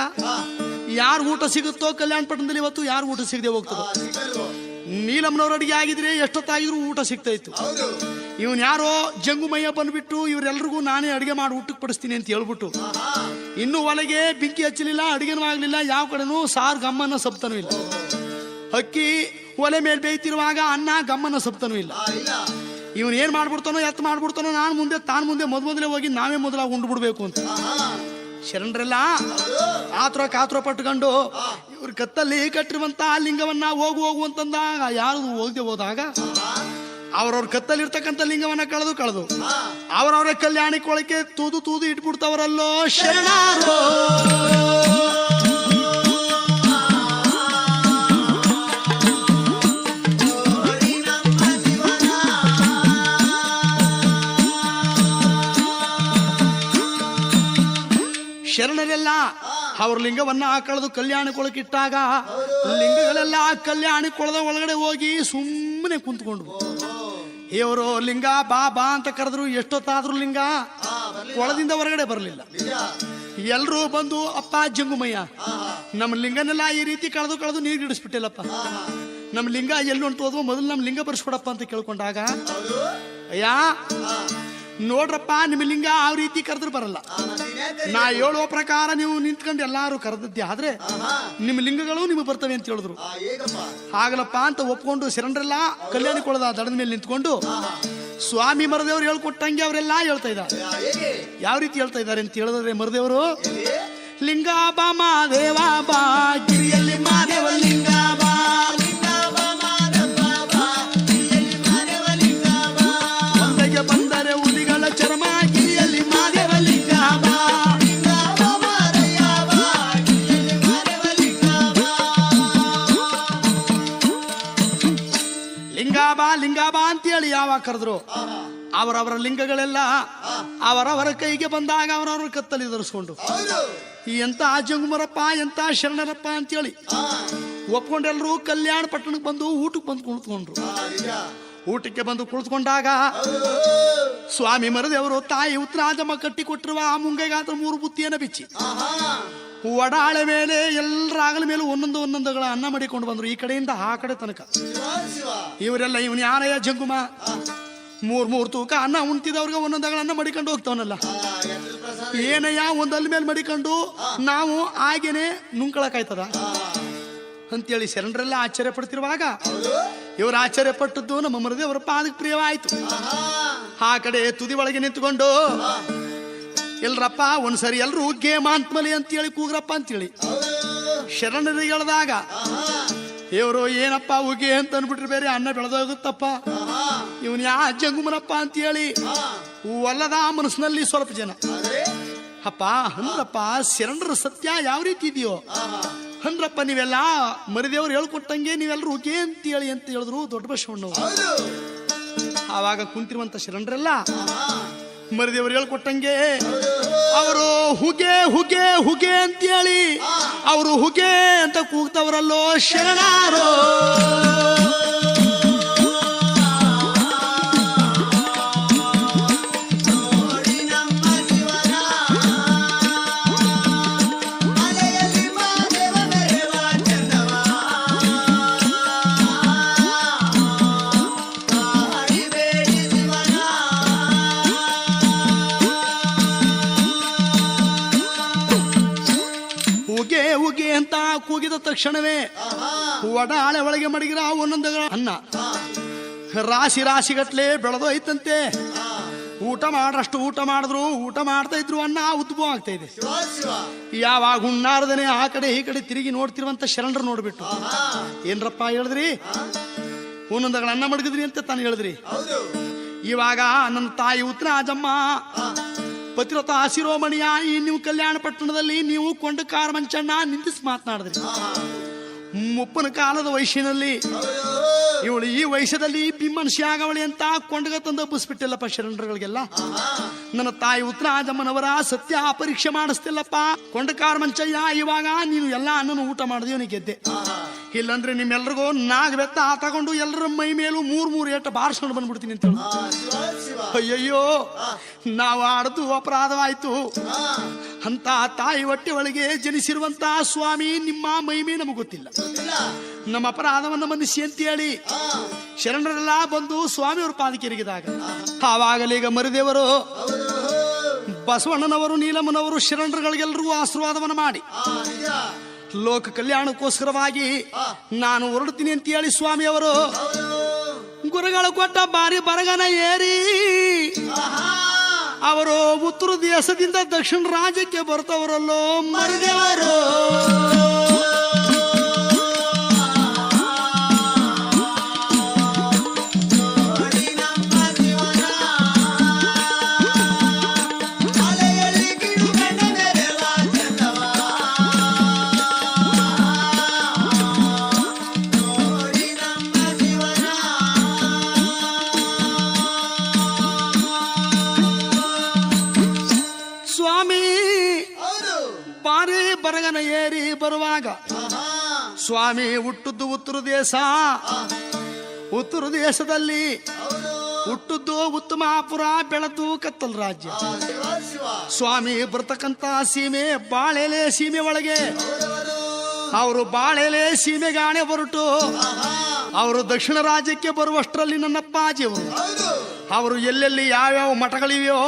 ಯಾರು ಊಟ ಸಿಗುತ್ತೋ ಕಲ್ಯಾಣ ಪಟ್ಟಣದಲ್ಲಿ ಇವತ್ತು ಯಾರು ಊಟ ಸಿಗದೆ ಹೋಗ್ತದೋ. ನೀಲಮ್ಮನವ್ರ ಅಡಿಗೆ ಆಗಿದ್ರೆ ಎಷ್ಟೊತ್ತಾಗಿದ್ರು ಊಟ ಸಿಗ್ತಾ ಇತ್ತು. ಇವನ್ ಯಾರೋ ಜಂಗುಮಯ್ಯ ಬಂದ್ಬಿಟ್ಟು ಇವರೆಲ್ರಿಗೂ ನಾನೇ ಅಡಿಗೆ ಮಾಡಿ ಊಟಕ್ಕೆ ಪಡಿಸ್ತೀನಿ ಅಂತ ಹೇಳ್ಬಿಟ್ಟು ಇನ್ನು ಒಳಗೆ ಬೆಂಕಿ ಹಚ್ಚಲಿಲ್ಲ, ಅಡಿಗೆನೂ ಆಗ್ಲಿಲ್ಲ, ಯಾವ ಕಡೆನೂ ಸಾರು ಗಮ್ಮನ ಸಬ್ತನೂ ಇಲ್ಲ. ಅಕ್ಕಿ ಒಲೆ ಮೇಲೆ ಬೇಯ್ತಿರುವಾಗ ಅನ್ನ ಗಮ್ಮನ ಸಬ್ತನೂ ಇಲ್ಲ. ಇವನ್ ಏನ್ ಮಾಡ್ಬಿಡ್ತಾನೋ ಎತ್ ಮಾಡ್ಬಿಡ್ತಾನೋ, ನಾನು ಮುಂದೆ ತಾನು ಮುಂದೆ ಮೊದಲೇ ಹೋಗಿ ನಾವೇ ಮೊದಲಾಗಿ ಉಂಡು ಬಿಡ್ಬೇಕು ಅಂತ ಶರಣರೆಲ್ಲ ಕಾತ್ರ ಪಟ್ಕೊಂಡು ಇವ್ರ ಕತ್ತಲ್ಲಿ ಕಟ್ಟಿರುವಂತ ಲಿಂಗವನ್ನ ಹೋಗು ಅಂತಂದಾಗ ಯಾರು ಹೋಗದೆ ಹೋದಾಗ ಅವ್ರವ್ರ ಕತ್ತಲ್ಲಿರ್ತಕ್ಕಂಥ ಲಿಂಗವನ್ನ ಕಳೆದು ಅವ್ರವ್ರ ಕಲ್ಯಾಣಿ ಕೊಳಕ್ಕೆ ತೂದು ಇಟ್ಬಿಡ್ತವರಲ್ಲೋ ಶರಣರು. ಶರಣರೆಲ್ಲ ಅವ್ರ ಲಿಂಗವನ್ನ ಕಳೆದು ಕಲ್ಯಾಣಿ ಕೊಳಕ್ಕಿಟ್ಟಾಗ ಲಿಂಗಗಳೆಲ್ಲ ಕಲ್ಯಾಣಿ ಕೊಳದ ಒಳಗಡೆ ಹೋಗಿ ಸುಮ್ಮನೆ ಕುಂತ್ಕೊಂಡು ಇವರು ಲಿಂಗ ಬಾ ಅಂತ ಕರೆದ್ರು. ಎಷ್ಟೊತ್ತಾದ್ರೂ ಲಿಂಗ ಕೊಳದಿಂದ ಹೊರಗಡೆ ಬರಲಿಲ್ಲ. ಎಲ್ರೂ ಬಂದು ಅಪ್ಪ ಜಂಗುಮಯ್ಯ ನಮ್ಮ ಲಿಂಗನೆಲ್ಲ ಈ ರೀತಿ ಕಳೆದು ನೀರು ಗಿಡಿಸ್ಬಿಟ್ಟಿಲ್ಲಪ್ಪ, ನಮ್ಮ ಲಿಂಗ ಎಲ್ಲಿ ಹೊಂಟೋದ್ವು, ಮೊದಲು ನಮ್ಮ ಲಿಂಗ ಬರ್ಸ್ಕೊಡಪ್ಪ ಅಂತ ಕೇಳ್ಕೊಂಡಾಗ ಅಯ್ಯ ನೋಡ್ರಪ್ಪ ನಿಮ್ಮ ಲಿಂಗ ಆ ರೀತಿ ಕರೆದ್ರು ಬರಲ್ಲ, ನಾ ಹೇಳುವ ಪ್ರಕಾರ ನೀವು ನಿಂತ್ಕೊಂಡು ಎಲ್ಲಾರು ಕರೆದದ್ದೆ ಆದ್ರೆ ನಿಮ್ಮ ಲಿಂಗಗಳು ನಿಮಗೆ ಬರ್ತವೆ ಅಂತ ಹೇಳಿದ್ರು. ಆಗಲಪ್ಪ ಅಂತ ಒಪ್ಕೊಂಡು ಶರಣರೆಲ್ಲ ಕಲ್ಯಾಣಿ ಕೊಳದ ದಡದ ಮೇಲೆ ನಿಂತ್ಕೊಂಡು ಸ್ವಾಮಿ ಮರದೇವ್ರು ಹೇಳ್ಕೊಟ್ಟಂಗೆ ಅವರೆಲ್ಲ ಹೇಳ್ತಾ ಇದ್ದಾರೆ. ಯಾವ ರೀತಿ ಹೇಳ್ತಾ ಇದ್ದಾರೆ ಅಂತ ಹೇಳಿದ್ರೆ ಮರದೇವರು ಲಿಂಗ ಬಾ ಮಾದೇವ ಬಾ ಗಿರಿಯಲ್ಲಿ ಮಾದೇವ ಲಿಂಗ ಬಾ ಬಂದರೆ ಹುಲಿಗಳ ಚರ್ಮ ಗಿರಿಯಲ್ಲಿ ಮಾದೇವ ಲಿಂಗ ಬಾ ಲಿಂಗ ಬಾ ಅಂತೇಳಿ ಯಾವಾಗ ಕರೆದ್ರು ಅವರವರ ಲಿಂಗಗಳೆಲ್ಲ ಅವರವರ ಕೈಗೆ ಬಂದಾಗ ಅವರವರ ಕತ್ತಲ್ಲಿ ಧರಿಸ್ಕೊಂಡು ಎಂತ ಜಂಗುಮರಪ್ಪ ಎಂತ ಶರಣರಪ್ಪ ಅಂತೇಳಿ ಒಪ್ಕೊಂಡೆಲ್ರು ಕಲ್ಯಾಣ ಪಟ್ಟಣಕ್ಕೆ ಬಂದು ಊಟಕ್ಕೆ ಬಂದು ಕುಳಿತುಕೊಂಡ್ರು. ಊಟಕ್ಕೆ ಬಂದು ಕುಳಿತುಕೊಂಡಾಗ ಸ್ವಾಮಿ ಮರದೇವರು ತಾಯಿ ಉತ್ತರಾಜಮ್ಮ ಕಟ್ಟಿ ಕೊಟ್ಟಿರುವ ಆ ಮುಂಗೈಗಾತ್ರ 3 ಬುತ್ತಿಯನ್ನು ಬಿಚ್ಚಿ ಒಡಾಳೆ ಮೇಲೆ ಎಲ್ಲರಾಗಲ ಮೇಲೆ ಒಂದೊಂದುಗಳ ಅನ್ನ ಮಾಡಿಕೊಂಡು ಬಂದ್ರು, ಈ ಕಡೆಯಿಂದ ಆ ಕಡೆ ತನಕ. ಇವರೆಲ್ಲ ಇವನ್ ಯಾರಯ್ಯ ಜಂಗುಮ, 3 ತೂಕ ಅನ್ನ ಉಣ್ತಿದವ್ರಿಗೆ ಒಂದೊಂದಗಳ ಅನ್ನ ಮಡಿಕೊಂಡು ಹೋಗ್ತಾವನಲ್ಲ, ಏನಯ್ಯ ಒಂದಲ್ಲಿ ಮೇಲೆ ಮಡಿಕೊಂಡು ನಾವು ಹಾಗೇನೆ ನುಂಕಳಕಾಯ್ತದ ಅಂತೇಳಿ ಶರಣರೆಲ್ಲ ಆಶ್ಚರ್ಯ ಪಡ್ತಿರುವಾಗ ಇವರು ಆಶ್ಚರ್ಯ ಪಟ್ಟದ್ದು ನಮ್ಮ ಮರದೇವರ ಪಾದಕ್ಕೆ ಪ್ರಿಯವಾಯ್ತು. ಆ ಕಡೆ ತುದಿ ಒಳಗೆ ನಿಂತುಕೊಂಡು ಎಲ್ರಪ್ಪ ಒಂದ್ಸರಿ ಎಲ್ರು ಗೇಮ ಅಂತಮಲಿ ಅಂತೇಳಿ ಕೂಗ್ರಪ್ಪ ಅಂತೇಳಿ ಶರಣರಿಗೆ ಹೇಳ್ದಾಗ ಇವರು ಏನಪ್ಪ ಉಗೆ ಅಂತ ಅನ್ಬಿಟ್ರೆ ಬೇರೆ ಅನ್ನ ಬೆಳೆದೋಗುತ್ತಪ್ಪ, ಇವನ್ ಯಾ ಜಂಗುಮನಪ್ಪ ಅಂತೇಳಿ ಒಲ್ಲದ ಮನಸ್ಸಿನಲ್ಲಿ ಸ್ವಲ್ಪ ಜನ ಅಪ್ಪ ಅಂದ್ರಪ್ಪ ಶರಣರ ಸತ್ಯ ಯಾವ ರೀತಿ ಇದೆಯೋ ಅಂದ್ರಪ್ಪ, ನೀವೆಲ್ಲ ಮರಿದೇವ್ರು ಹೇಳ್ಕೊಟ್ಟಂಗೆ ನೀವೆಲ್ಲರೂ ಉಗೆ ಅಂತೇಳಿ ಅಂತ ಹೇಳಿದ್ರು ದೊಡ್ಡ ಬಸವಣ್ಣವರು. ಆವಾಗ ಕುಂತಿರುವಂತ ಶರಣರೆಲ್ಲ ಮರಿದೇವರು ಹೇಳ್ಕೊಟ್ಟಂಗೆ ಅವರು ಹುಗೆ ಹುಗೆ ಹುಗೆ ಅಂತೇಳಿ ಅವರು ಹುಗೆ ಅಂತ ಕೂಗ್ತವರಲ್ಲೋ ಶರಣಾರೋ. ಉಗೆ ಅಂತ ಕೂಗಿದ ತಕ್ಷಣವೇ ಒಡಾಳೆ ಒಳಗೆ ಮಡಗಿರ ಒಂದೊಂದಗಳ ಅನ್ನ ರಾಶಿ ರಾಶಿಗಟ್ಲೆ ಬೆಳೆದೋಯ್ತಂತೆ. ಊಟ ಮಾಡ್ರಷ್ಟು ಊಟ ಮಾಡಿದ್ರು, ಊಟ ಮಾಡ್ತಾ ಇದ್ರು, ಅನ್ನ ಉದ್ಭವ ಆಗ್ತಾ ಇದೆ. ಯಾವಾಗ ಹುಣ್ಣಾರ್ದನೆ ಆ ಕಡೆ ಈ ಕಡೆ ತಿರುಗಿ ನೋಡ್ತಿರುವಂತ ಶರಣರು ನೋಡ್ಬಿಟ್ಟು ಏನ್ರಪ್ಪ ಹೇಳಿದ್ರಿ, ಒಂದೊಂದಗಳ ಅನ್ನ ಮಡಗಿದ್ರಿ ಅಂತ ತಾನು ಹೇಳಿದ್ರಿ. ಇವಾಗ ನನ್ನ ತಾಯಿ ಉತ್ತರಾಜಮ್ಮ ಪತಿರಥ ಶಿರೋಮಣಿಯ ಈ ನೀವು ಕಲ್ಯಾಣ ಪಟ್ಟಣದಲ್ಲಿ ನೀವು ಕೊಂಡ ಕಾರ ಮಂಚಣ್ಣ ನಿಂದಿಸಿ ಮಾತನಾಡಿದ್ರಿ. ಮುಪ್ಪನ ಕಾಲದ ವಯಸ್ಸಿನಲ್ಲಿ ಇವಳು ಈ ವಯಸ್ಸದಲ್ಲಿ ಬಿಮ್ಮನುಷ್ಯ ಆಗವಳಿ ಅಂತ ಕೊಂಡಗ ತಂದು ಹಬ್ಬಿಸ್ಬಿಟ್ಟಿಲ್ಲಪ್ಪ ಶರಣರುಗಳಿಗೆಲ್ಲ. ನನ್ನ ತಾಯಿ ಉತ್ತರಾಜಮ್ಮನವರ ಸತ್ಯ ಪರೀಕ್ಷೆ ಮಾಡಿಸ್ತಿಲ್ಲಪ್ಪ ಕೊಂಡಕಾರ ಮಂಚಯ್ಯ, ಇವಾಗ ನೀನು ಎಲ್ಲ ಅನ್ನನು ಊಟ ಮಾಡಿದೀವಿ ನೀ ಗೆದ್ದೆ, ಇಲ್ಲಂದ್ರೆ ನಿಮ್ಮೆಲ್ರಿಗೂ ನಾಗವೆತ್ತ ತಗೊಂಡು ಎಲ್ಲರ ಮೈ ಮೇಲೂ 3 ಏಟ ಬಾರಿಸ್ಕೊಂಡು ಬಂದ್ಬಿಡ್ತೀನಿ ಅಂತ. ಅಯ್ಯಯ್ಯೋ ನಾವು ಆಡದು ಅಪರಾಧವಾಯ್ತು ಅಂತ ತಾಯಿ ಹೊಟ್ಟೆ ಒಳಗೆ ಜನಿಸಿರುವಂತ ಸ್ವಾಮಿ ನಿಮ್ಮ ಮೈಮೆ ನಮಗೆ ಗೊತ್ತಿಲ್ಲ, ನಮ್ಮ ಅಪರಾಧವನ್ನ ಮನ್ನಿಸಿ ಅಂತ ಹೇಳಿ ಶರಣರೆಲ್ಲ ಬಂದು ಸ್ವಾಮಿಯವ್ರ ಪಾದಕ್ಕೆ ಎರಗಿದಾಗ ಆವಾಗಲೇ ಈಗ ಮರಿದೇವರು ಬಸವಣ್ಣನವರು ನೀಲಮ್ಮನವರು ಶರಣರುಗಳಿಗೆಲ್ಲರಿಗೂ ಆಶೀರ್ವಾದವನ್ನು ಮಾಡಿ ಲೋಕ ಕಲ್ಯಾಣಕ್ಕೋಸ್ಕರವಾಗಿ ನಾನು ಹೊರಡ್ತೀನಿ ಅಂತ ಹೇಳಿ ಸ್ವಾಮಿಯವರು ಗುರುಗಳು ಕೊಟ್ಟ ಬಾರಿ ಬರಗನ ಏರಿ ಅವರು ಉತ್ತರ ದೇಶದಿಂದ ದಕ್ಷಿಣ ರಾಜ್ಯಕ್ಕೆ ಬರ್ತವರಲ್ಲೋ ಮರಿದೇವರು. ಬರಗನ ಏರಿ ಬರುವಾಗ ಸ್ವಾಮಿ ಹುಟ್ಟದ್ದು ಉತ್ತರ ದೇಶದಲ್ಲಿ ಹುಟ್ಟದ್ದು ಉತ್ತಮಾಪುರ ಬೆಳತು ಕತ್ತಲ್ ರಾಜ್ಯ. ಸ್ವಾಮಿ ಬರ್ತಕ್ಕಂತ ಸೀಮೆ ಬಾಳೆಲೆ ಸೀಮೆ ಒಳಗೆ ಅವರು ಬಾಳೆಲೆ ಸೀಮೆಗಾಣೆ ಹೊರಟು ಅವರು ದಕ್ಷಿಣ ರಾಜ್ಯಕ್ಕೆ ಬರುವಷ್ಟರಲ್ಲಿ ನನ್ನಪ್ಪಾಜಿಯವರು ಅವರು ಎಲ್ಲೆಲ್ಲಿ ಯಾವ್ಯಾವ ಮಠಗಳಿವೆಯೋ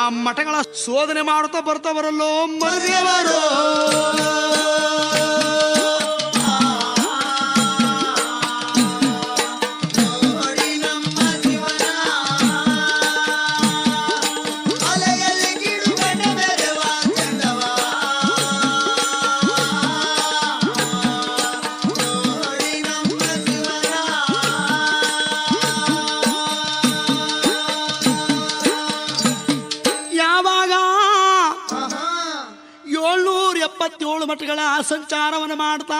ಆ ಮಠಗಳ ಶೋಧನೆ ಮಾಡುತ್ತಾ ಬರ್ತವರಲ್ಲೋ ಮರಿದೇವರು. ಮಠಗಳ ಸಂಚಾರವನ್ನು ಮಾಡ್ತಾ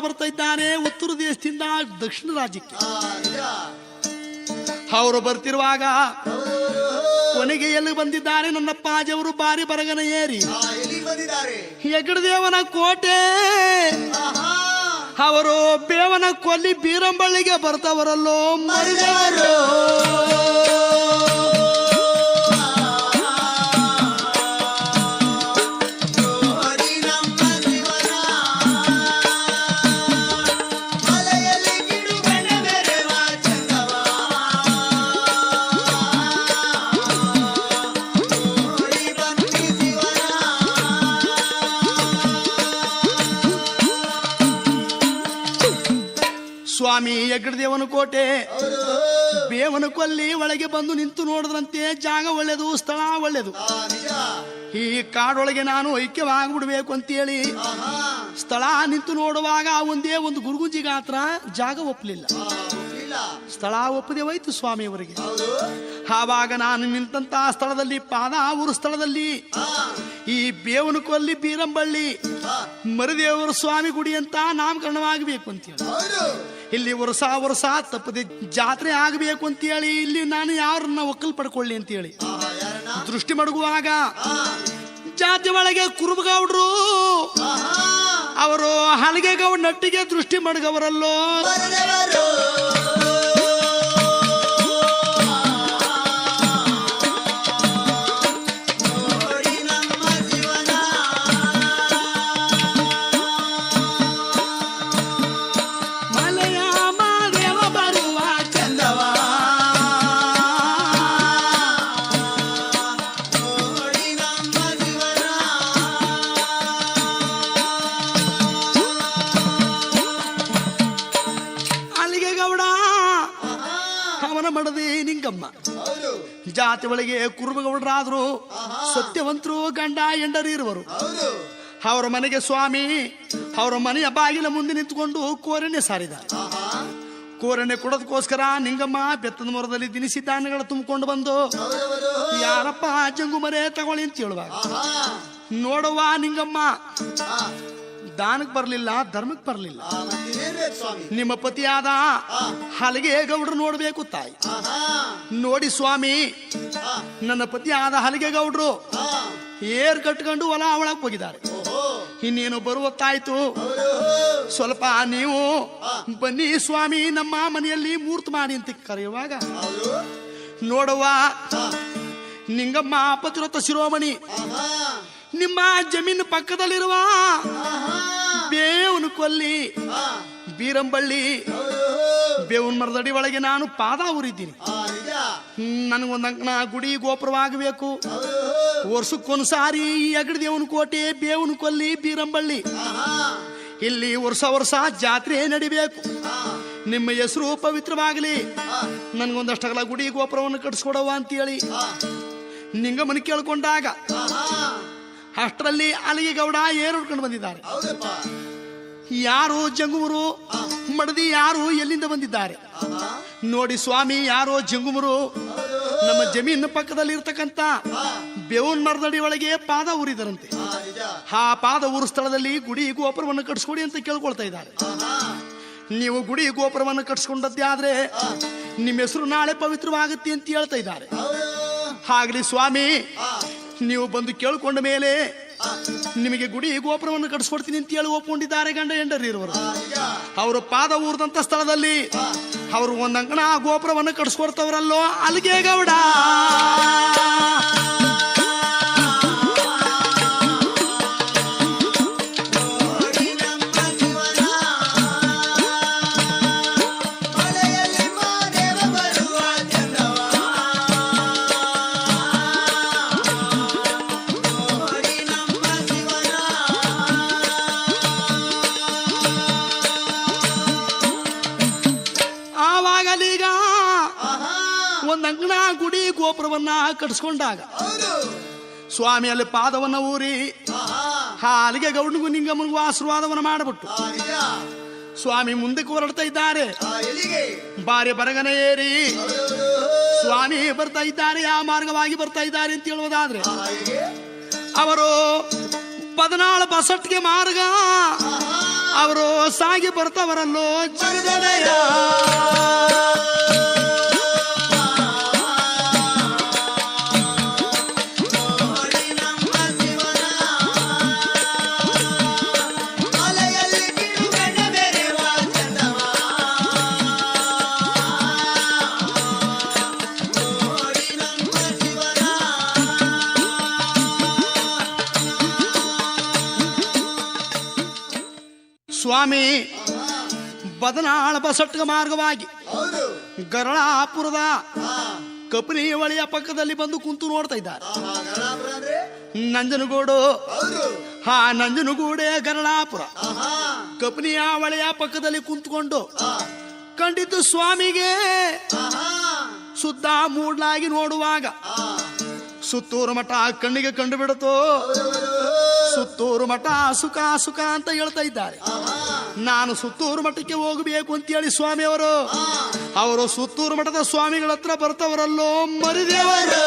ಬರ್ತಾ ಇದ್ದಾನೆ ಉತ್ತರ ದೇಶದಿಂದ ದಕ್ಷಿಣ ರಾಜ್ಯಕ್ಕೆ. ಅವರು ಬರ್ತಿರುವಾಗ ಕೊನೆಗೆ ಎಲ್ಲಿ ಬಂದಿದ್ದಾರೆ ನನ್ನಪ್ಪಾಜಿಯವರು ಬಾರಿ ಬರಗನ ಏರಿ ಹೆಗ್ಗಡದೇವನ ಕೋಟೆ ಅವರು ಬೇವನ ಕೊಲ್ಲಿ ಬೀರಂಬಳ್ಳಿಗೆ ಬರ್ತಾವರಲ್ಲೋ ಮರಿದವರು. ಸ್ವಾಮಿ ಯಗ್ಗಡದೇವನ ಕೋಟೆ ಬೇವನ ಕೊಲ್ಲಿ ಒಳಗೆ ಬಂದು ನಿಂತು ನೋಡಿದ್ರಂತೆ. ಜಾಗ ಒಳ್ಳೇದು, ಸ್ಥಳ ಒಳ್ಳೇದು. ಈ ಕಾಡೊಳಗೆ ನಾನು ಐಕ್ಯವಾಗ್ಬಿಡ್ಬೇಕು ಅಂತೇಳಿ ಸ್ಥಳ ನಿಂತು ನೋಡುವಾಗ ಒಂದೇ ಒಂದು ಗುರುಗುಂಜಿ ಗಾತ್ರ ಜಾಗ ಒಪ್ಪಲಿಲ್ಲ. ಸ್ಥಳ ಒಪ್ಪದೆ ಹೋಯ್ತು ಸ್ವಾಮಿಯವರಿಗೆ. ಆವಾಗ ನಾನು ನಿಂತ ಸ್ಥಳದಲ್ಲಿ ಪಾದ ಊರು ಸ್ಥಳದಲ್ಲಿ ಈ ಬೇವನ ಕೊಲ್ಲಿ ಬೀರಂಬಳ್ಳಿ ಮರಿದೇವರ ಸ್ವಾಮಿ ಗುಡಿ ಅಂತ ನಾಮಕರಣವಾಗಬೇಕು ಅಂತೇಳಿ ಇಲ್ಲಿ ವರ್ಷ ತಪ್ಪದೆ ಜಾತ್ರೆ ಆಗಬೇಕು ಅಂತೇಳಿ ಇಲ್ಲಿ ನಾನು ಯಾರನ್ನ ಒಕ್ಕಲ್ ಪಡ್ಕೊಳ್ಳಿ ಅಂತೇಳಿ ದೃಷ್ಟಿ ಮಡಗುವಾಗ ಜಾತಿ ಒಳಗೆ ಕುರುಬಗೌಡ್ರು ಅವರು ಹಲಗೆ ಗೌಡ್ ನಟ್ಟಿಗೆ ದೃಷ್ಟಿ ಮಡಗವರಲ್ಲೋ. ಜಾತಿ ಒಳಗೆ ಕುರುಬಗೌಡರಾದ್ರು ಸತ್ಯವಂತರು, ಗಂಡ ಹೆಂಡರಿ ಇರುವರು. ಅವರ ಮನೆಗೆ ಸ್ವಾಮಿ ಅವರ ಮನೆಯ ಬಾಗಿಲ ಮುಂದೆ ನಿಂತುಕೊಂಡು ಕೋರಣೆ ಸಾರಿದ. ಕೋರಣೆ ಕೊಡೋದಕ್ಕೋಸ್ಕರ ನಿಂಗಮ್ಮ ಬೆತ್ತದ ಮರದಲ್ಲಿ ದಿನಸಿ ಧಾನ್ಯಗಳು ತುಂಬಿಕೊಂಡು ಬಂದು ಯಾರಪ್ಪ ಜಂಗುಮರೆ ತಗೊಳ್ಳಿ ಅಂತ ಹೇಳುವಾಗ ನೋಡುವ ನಿಂಗಮ್ಮ ದಾನಕ್ಕೆ ಬರಲಿಲ್ಲ, ಧರ್ಮಕ್ಕೆ ಬರಲಿಲ್ಲ. ನಿಮ್ಮ ಪತಿಯಾದ ಹಲಗೆ ಗೌಡ್ರು ನೋಡ್ಬೇಕು ತಾಯಿ. ನೋಡಿ ಸ್ವಾಮಿ, ನನ್ನ ಪತಿಯಾದ ಹಲಗೆ ಗೌಡ್ರು ಏರ್ ಕಟ್ಕೊಂಡು ಹೊಲ ಅವಳಕ್ಕೆ ಹೋಗಿದ್ದಾರೆ. ಇನ್ನೇನು ಬರುವತ್ತಾಯ್ತು, ಸ್ವಲ್ಪ ನೀವು ಬನ್ನಿ ಸ್ವಾಮಿ ನಮ್ಮ ಮನೆಯಲ್ಲಿ ಮೂರ್ತಿ ಮಾಡಿ ಅಂತ ಕರೆಯುವಾಗ ನೋಡುವ ನಿಂಗಮ್ಮ ಪತಿವ್ರತ ಶಿರೋಮಣಿ ನಿಮ್ಮ ಜಮೀನು ಪಕ್ಕದಲ್ಲಿರುವ ಬೇವನ ಕೊಲ್ಲಿ ಬೀರಂಬಳ್ಳಿ ಬೇವನ ಮರದಡಿ ಒಳಗೆ ನಾನು ಪಾದ ಊರಿದ್ದೀನಿ. ನನಗೊಂದು ಅಂಕಣ ಗುಡಿ ಗೋಪುರವಾಗಬೇಕು. ವರ್ಷಕ್ಕೊಂದ್ಸಾರಿ ಈ ಯಗ್ಗಡದೇವನ ಕೋಟೆ ಬೇವನ ಕೊಲ್ಲಿ ಬೀರಂಬಳ್ಳಿ ಇಲ್ಲಿ ವರ್ಷ ಜಾತ್ರೆ ನಡಿಬೇಕು. ನಿಮ್ಮ ಹೆಸರು ಪವಿತ್ರವಾಗಲಿ, ನನ್ಗೊಂದಷ್ಟಗಲ ಗುಡಿ ಗೋಪುರವನ್ನು ಕಟ್ಟಿಸ್ಕೊಡವ ಅಂತೇಳಿ ನಿಂಗಮ್ಮನ ಕೇಳ್ಕೊಂಡಾಗ ಅಷ್ಟರಲ್ಲಿ ಅಲ್ಲಿಗೆ ಗೌಡ ಏರು ಹುಡ್ಕೊಂಡು ಬಂದಿದ್ದಾರೆ. ಯಾರು ಜಂಗುಮರು ಮಡದಿ, ಯಾರು ಎಲ್ಲಿಂದ ಬಂದಿದ್ದಾರೆ ನೋಡಿ ಸ್ವಾಮಿ. ಯಾರೋ ಜಂಗುಮರು ನಮ್ಮ ಜಮೀನು ಪಕ್ಕದಲ್ಲಿ ಇರ್ತಕ್ಕಂಥ ಬೇವನ್ ಮರದಡಿ ಒಳಗೆ ಪಾದ ಊರಿದರಂತೆ. ಆ ಪಾದ ಊರು ಸ್ಥಳದಲ್ಲಿ ಗುಡಿ ಗೋಪುರವನ್ನು ಕಟ್ಸ್ಕೊಡಿ ಅಂತ ಕೇಳ್ಕೊಳ್ತಾ ಇದ್ದಾರೆ. ನೀವು ಗುಡಿ ಗೋಪುರವನ್ನು ಕಟ್ಸ್ಕೊಂಡದ್ದೇ ಆದ್ರೆ ನಿಮ್ಮ ಹೆಸರು ನಾಳೆ ಪವಿತ್ರವಾಗುತ್ತೆ ಅಂತ ಹೇಳ್ತಾ ಇದ್ದಾರೆ. ಹಾಗಲಿ ಸ್ವಾಮಿ, ನೀವು ಬಂದು ಕೇಳ್ಕೊಂಡ ಮೇಲೆ ನಿಮಗೆ ಗುಡಿ ಗೋಪುರವನ್ನು ಕಟ್ಸ್ಕೊಡ್ತೀನಿ ಅಂತ ಹೇಳಿ ಒಪ್ಕೊಂಡಿದ್ದಾರೆ ಗಂಡ ಹೆಂಡರಿ ಇರುವರು. ಅವರು ಪಾದ ಊರ್ದಂತ ಸ್ಥಳದಲ್ಲಿ ಅವರು ಒಂದಂಕಣ ಗೋಪುರವನ್ನು ಕಟ್ಸ್ಕೊಡ್ತವ್ರಲ್ಲೋ ಅಲ್ಲಿಗೆ ಗೌಡ. ಒಂದಂಕಣ ಗುಡಿ ಗೋಪುರವನ್ನ ಕಟ್ಸ್ಕೊಂಡಾಗ ಸ್ವಾಮಿ ಅಲ್ಲಿ ಪಾದವನ್ನ ಊರಿ ಹಾಲಿಗೆ ಗೌಡನಿಗೂ ನಿಂಗಮ್ಮನಿಗೂ ಆಶೀರ್ವಾದವನ್ನ ಮಾಡಿಬಿಟ್ಟು ಸ್ವಾಮಿ ಮುಂದಕ್ಕೆ ಹೊರಡ್ತಾ ಇದ್ದಾರೆ. ಬಾರಿ ಬರಗನ ಏರಿ ಸ್ವಾಮಿ ಬರ್ತಾ ಇದ್ದಾರೆ. ಆ ಮಾರ್ಗವಾಗಿ ಬರ್ತಾ ಇದ್ದಾರೆ ಅಂತ ಹೇಳುವುದಾದ್ರೆ ಅವರು ಬದನಾಳ ಬಸಟ್ಗೆ ಮಾರ್ಗ ಅವರು ಸಾಗಿ ಬರ್ತಾವರಲ್ಲೋ ಜಗದೊಡೆಯ. ಸ್ವಾಮಿ ಬದನಾಳ ಬಸಟ್ಗ ಮಾರ್ಗವಾಗಿ ಗರಳಾಪುರದ ಕಪನಿ ಹೊಳೆಯ ಪಕ್ಕದಲ್ಲಿ ಬಂದು ಕುಂತು ನೋಡ್ತಾ ಇದ್ದಾರೆ. ನಂಜನಗೂಡು ನಂಜನಗೂಡೆ ಗರಳಾಪುರ ಕಪನಿಯ ಹೊಳೆಯ ಪಕ್ಕದಲ್ಲಿ ಕುಂತ್ಕೊಂಡು ಕಂಡಿದ್ದು ಸ್ವಾಮಿಗೆ ಸುದ್ದ ಮೂಡ್ಲಾಗಿ ನೋಡುವಾಗ ಸುತ್ತೂರು ಮಠ ಕಣ್ಣಿಗೆ ಕಂಡು ಬಿಡುತ್ತೋ. ಸುತ್ತೂರು ಮಠ ಸುಖ ಸುಖ ಅಂತ ಹೇಳ್ತಾ ಇದ್ದಾರೆ. ನಾನು ಸುತ್ತೂರು ಮಠಕ್ಕೆ ಹೋಗಬೇಕು ಅಂತೇಳಿ ಅವರು ಸುತ್ತೂರು ಮಠದ ಸ್ವಾಮಿಗಳ ಹತ್ರ ಬರ್ತವರಲ್ಲೋ ಮರಿದೇವರು.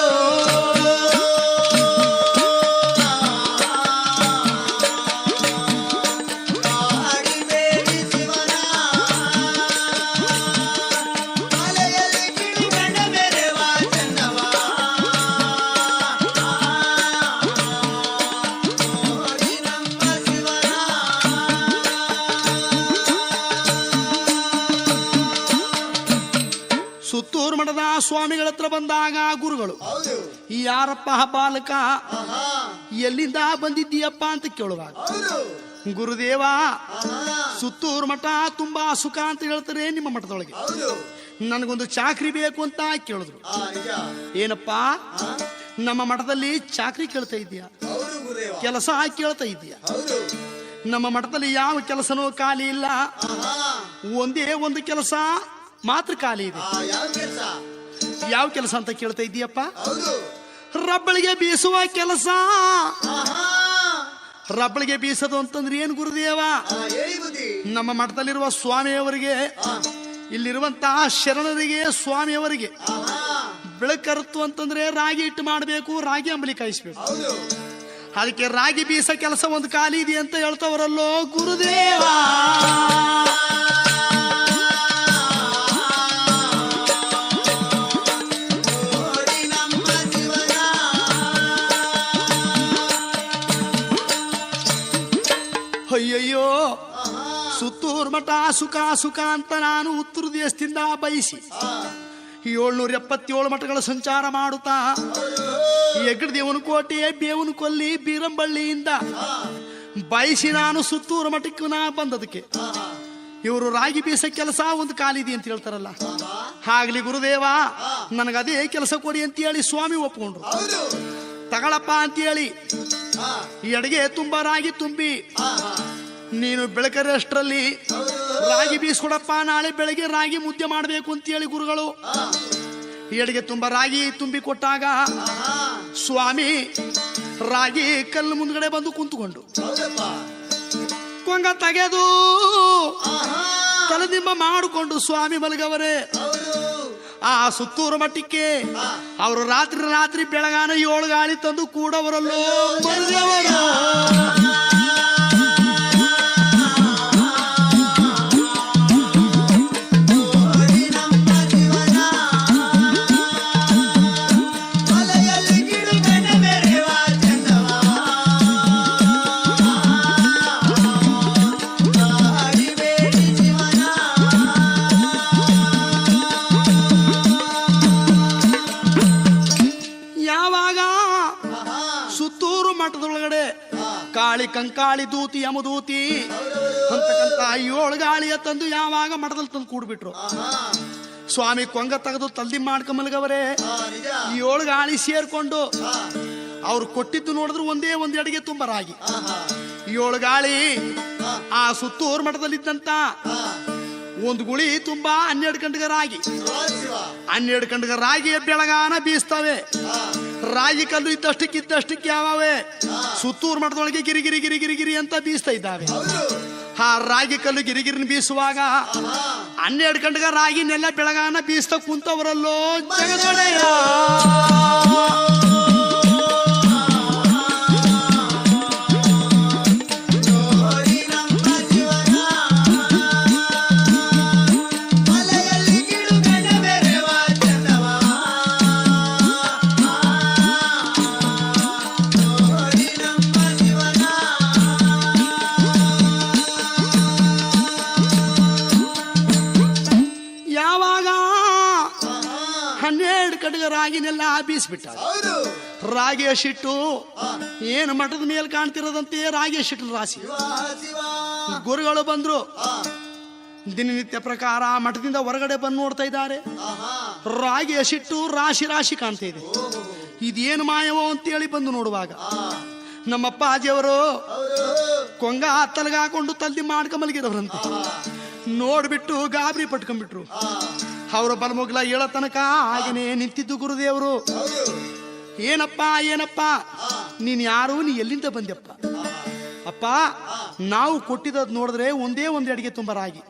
ಸುತ್ತೂರು ಮಠದ ಸ್ವಾಮಿಗಳ ಹತ್ರ ಬಂದಾಗ ಗುರುಗಳು, ಯಾರಪ್ಪ ಬಾಲಕ, ಎಲ್ಲಿಂದ ಬಂದಿದ್ದೀಯಪ್ಪ ಅಂತ ಕೇಳುವಾಗ, ಗುರುದೇವ ಸುತ್ತೂರು ಮಠ ತುಂಬಾ ಸುಖ ಅಂತ ಹೇಳ್ತಾರೆ ನಿಮ್ಮ ಮಠದೊಳಗೆ, ನನಗೊಂದು ಚಾಕ್ರಿ ಬೇಕು ಅಂತ ಕೇಳಿದ್ರು. ಏನಪ್ಪ ನಮ್ಮ ಮಠದಲ್ಲಿ ಚಾಕ್ರಿ ಕೇಳ್ತಾ ಇದೀಯಾ, ಕೆಲಸ ಕೇಳ್ತಾ ಇದೀಯಾ? ನಮ್ಮ ಮಠದಲ್ಲಿ ಯಾವ ಕೆಲಸನೂ ಖಾಲಿ ಇಲ್ಲ, ಒಂದೇ ಒಂದು ಕೆಲಸ ಮಾತ್ರ ಖಾಲಿ ಇದೆ. ಯಾವ ಕೆಲಸ ಅಂತ ಕೇಳ್ತಾ ಇದೀಯಪ್ಪ? ರಬ್ಬಳಿಗೆ ಬೀಸುವ ಕೆಲಸ. ರಬ್ಬಳಿಗೆ ಬೀಸೋದು ಅಂತಂದ್ರೆ ಏನು ಗುರುದೇವ? ನಮ್ಮ ಮಠದಲ್ಲಿರುವ ಸ್ವಾಮಿಯವರಿಗೆ, ಇಲ್ಲಿರುವಂತಹ ಶರಣರಿಗೆ, ಸ್ವಾಮಿಯವರಿಗೆ ಬೆಳಕರುತ್ತು ಅಂತಂದ್ರೆ ರಾಗಿ ಹಿಟ್ಟು ಮಾಡಬೇಕು, ರಾಗಿ ಅಂಬಲಿ ಕಾಯಿಸ್ಬೇಕು. ಅದಕ್ಕೆ ರಾಗಿ ಬೀಸ ಕೆಲಸ ಒಂದು ಖಾಲಿ ಇದೆ ಅಂತ ಹೇಳ್ತವರಲ್ಲೋ ಗುರುದೇವ. ಅಯ್ಯಯ್ಯೋ, ಸುತ್ತೂರು ಮಠ ಸುಖ ಸುಖ ಅಂತ ನಾನು ಉತ್ತರ ದೇಶದಿಂದ ಬಯಸಿ 777 ಮಠಗಳ ಸಂಚಾರ ಮಾಡುತ್ತಾ ಹೆಗ್ಗಡ ದೇವನಕೋಟೆ, ಬೇವನಕೊಲ್ಲಿ, ಬೀರಂಬಳ್ಳಿಯಿಂದ ಬಯಸಿ ನಾನು ಸುತ್ತೂರು ಮಠಕ್ಕೆ ಬಂದದಕ್ಕೆ ಇವರು ರಾಗಿ ಬೀಸ ಕೆಲಸ ಒಂದು ಕಾಲಿದೆ ಅಂತ ಹೇಳ್ತಾರಲ್ಲ, ಆಗ್ಲಿ ಗುರುದೇವ ನನಗದೇ ಕೆಲಸ ಕೊಡಿ ಅಂತ ಹೇಳಿ ಸ್ವಾಮಿ ಒಪ್ಕೊಂಡ್ರು. ತಗಳಪ್ಪ ಅಂತೇಳಿ ಎಡಗೆ ತುಂಬಾ ರಾಗಿ ತುಂಬಿ ನೀನು ಬೆಳಕರಷ್ಟರಲ್ಲಿ ರಾಗಿ ಬೀಸ್ಕೊಡಪ್ಪ, ನಾಳೆ ಬೆಳಗ್ಗೆ ರಾಗಿ ಮುದ್ದೆ ಮಾಡಬೇಕು ಅಂತೇಳಿ ಗುರುಗಳು ಎಡಗೆ ತುಂಬಾ ರಾಗಿ ತುಂಬಿ ಕೊಟ್ಟಾಗ ಸ್ವಾಮಿ ರಾಗಿ ಕಲ್ಲು ಮುಂದ್ಗಡೆ ಬಂದು ಕುಂತ್ಕೊಂಡು ಕೊಂಗ ತೆಗೆದು ತಲೆದಿಂಬ ಮಾಡಿಕೊಂಡು ಸ್ವಾಮಿ ಮಲಗವರೇ. ಆ ಸುತ್ತೂರು ಮಠಕ್ಕೆ ಅವರು ರಾತ್ರಿ ರಾತ್ರಿ ಬೆಳಗಾನ 7 ಗಾಳಿ ತಂದು ಕೂಡವರಲ್ಲೋ ಮರಿದೇವರು. ಕಾಳಿ ಕಂಕಾಳಿ ದೂತಿ ಯಮದೂತಿ ಅಂತಕ್ಕಂತ 7 ಗಾಳಿಯ ತಂದು ಯಾವಾಗ ಮಠದಲ್ಲಿ ತಂದು ಕೂಡ್ಬಿಟ್ರು. ಸ್ವಾಮಿ ಕೊಂಗ ತೆಗೆದು ತಲ್ದಿ ಮಾಡ್ಕೊಂಬಲ್ಗವರೇ 7 ಗಾಳಿ ಸೇರ್ಕೊಂಡು ಅವ್ರು ಕೊಟ್ಟಿದ್ದು ನೋಡಿದ್ರು ಒಂದೇ ಒಂದು ಅಡಿಗೆ ತುಂಬ ರಾಗಿ. 7 ಗಾಳಿ ಆ ಸುತ್ತೂರು ಮಠದಲ್ಲಿದ್ದಂತ ಒಂದು ಗುಳಿ ತುಂಬಾ 12 ಗಂಟೆಗೆ ರಾಗಿ, 12 ಗಂಟೆಗೆ ರಾಗಿ ಬೆಳಗಾನ ಬೀಸ್ತವೆ. ರಾಗಿ ಕಲ್ಲು ಇದ್ದಷ್ಟಕ್ಕೆ ಯಾವೇ ಸುತ್ತೂರು ಮಠದೊಳಗೆ ಗಿರಿಗಿರಿ ಗಿರಿಗಿರಿ ಗಿರಿ ಅಂತ ಬೀಸ್ತಾ ಇದ್ದಾವೆ. ಆ ರಾಗಿ ಕಲ್ಲು ಗಿರಿಗಿರಿನ ಬೀಸುವಾಗ 12 ಗಂಟೆಗೆ ರಾಗಿನೆಲ್ಲ ಬೆಳಗಾನ ಬೀಸ್ತಾ ಕುಂತವರಲ್ಲೋ ಜಗದೊಡೆಯ. ರಾಗಿನೆಲ್ಲ ಬೀಸ್ಬಿಟ್ಟ. ರಾಗಿಯ ಶಿಟ್ಟು ಏನು ಮಠದ ಮೇಲೆ ಕಾಣ್ತಿರೋದಂತೆ ರಾಗಿಯ ಶಿಟ್ಟು ರಾಶಿ. ಗುರುಗಳು ಬಂದ್ರು. ದಿನನಿತ್ಯ ಪ್ರಕಾರ ಮಠದಿಂದ ಹೊರಗಡೆ ಬಂದು ನೋಡ್ತಾ ಇದ್ದಾರೆ. ರಾಗಿ ಹಸಿಟ್ಟು ರಾಶಿ ರಾಶಿ ಕಾಣ್ತಾ ಇದೆ. ಇದೇನು ಮಾಯವೋ ಅಂತೇಳಿ ಬಂದು ನೋಡುವಾಗ ನಮ್ಮಪ್ಪ ಅಜ್ಜಿಯವರು ಕೊಂಗ ತಲೆಗ ಹಾಕೊಂಡು ತಲ್ದಿ ಮಾಡ್ಕ ಮಲಗಿದವ್ರಂತೆ. ನೋಡ್ಬಿಟ್ಟು ಗಾಬರಿ ಪಟ್ಕೊಂಡ್ಬಿಟ್ರು. ಅವರ ಬಲಮುಗ್ಲ ಹೇಳೋ ತನಕ ಹಾಗೇನೆ ನಿಂತಿದ್ದು ಗುರುದೇವರು. ಏನಪ್ಪ ಏನಪ್ಪ ನೀನ್ ಯಾರು, ನೀ ಎಲ್ಲಿಂದ ಬಂದ್ಯಪ್ಪ? ಅಪ್ಪ, ನಾವು ಕೊಟ್ಟಿದ್ದು ನೋಡಿದ್ರೆ ಒಂದೇ ಒಂದು ಅಡಿಗೆ ತುಂಬ ರಾಗಿ.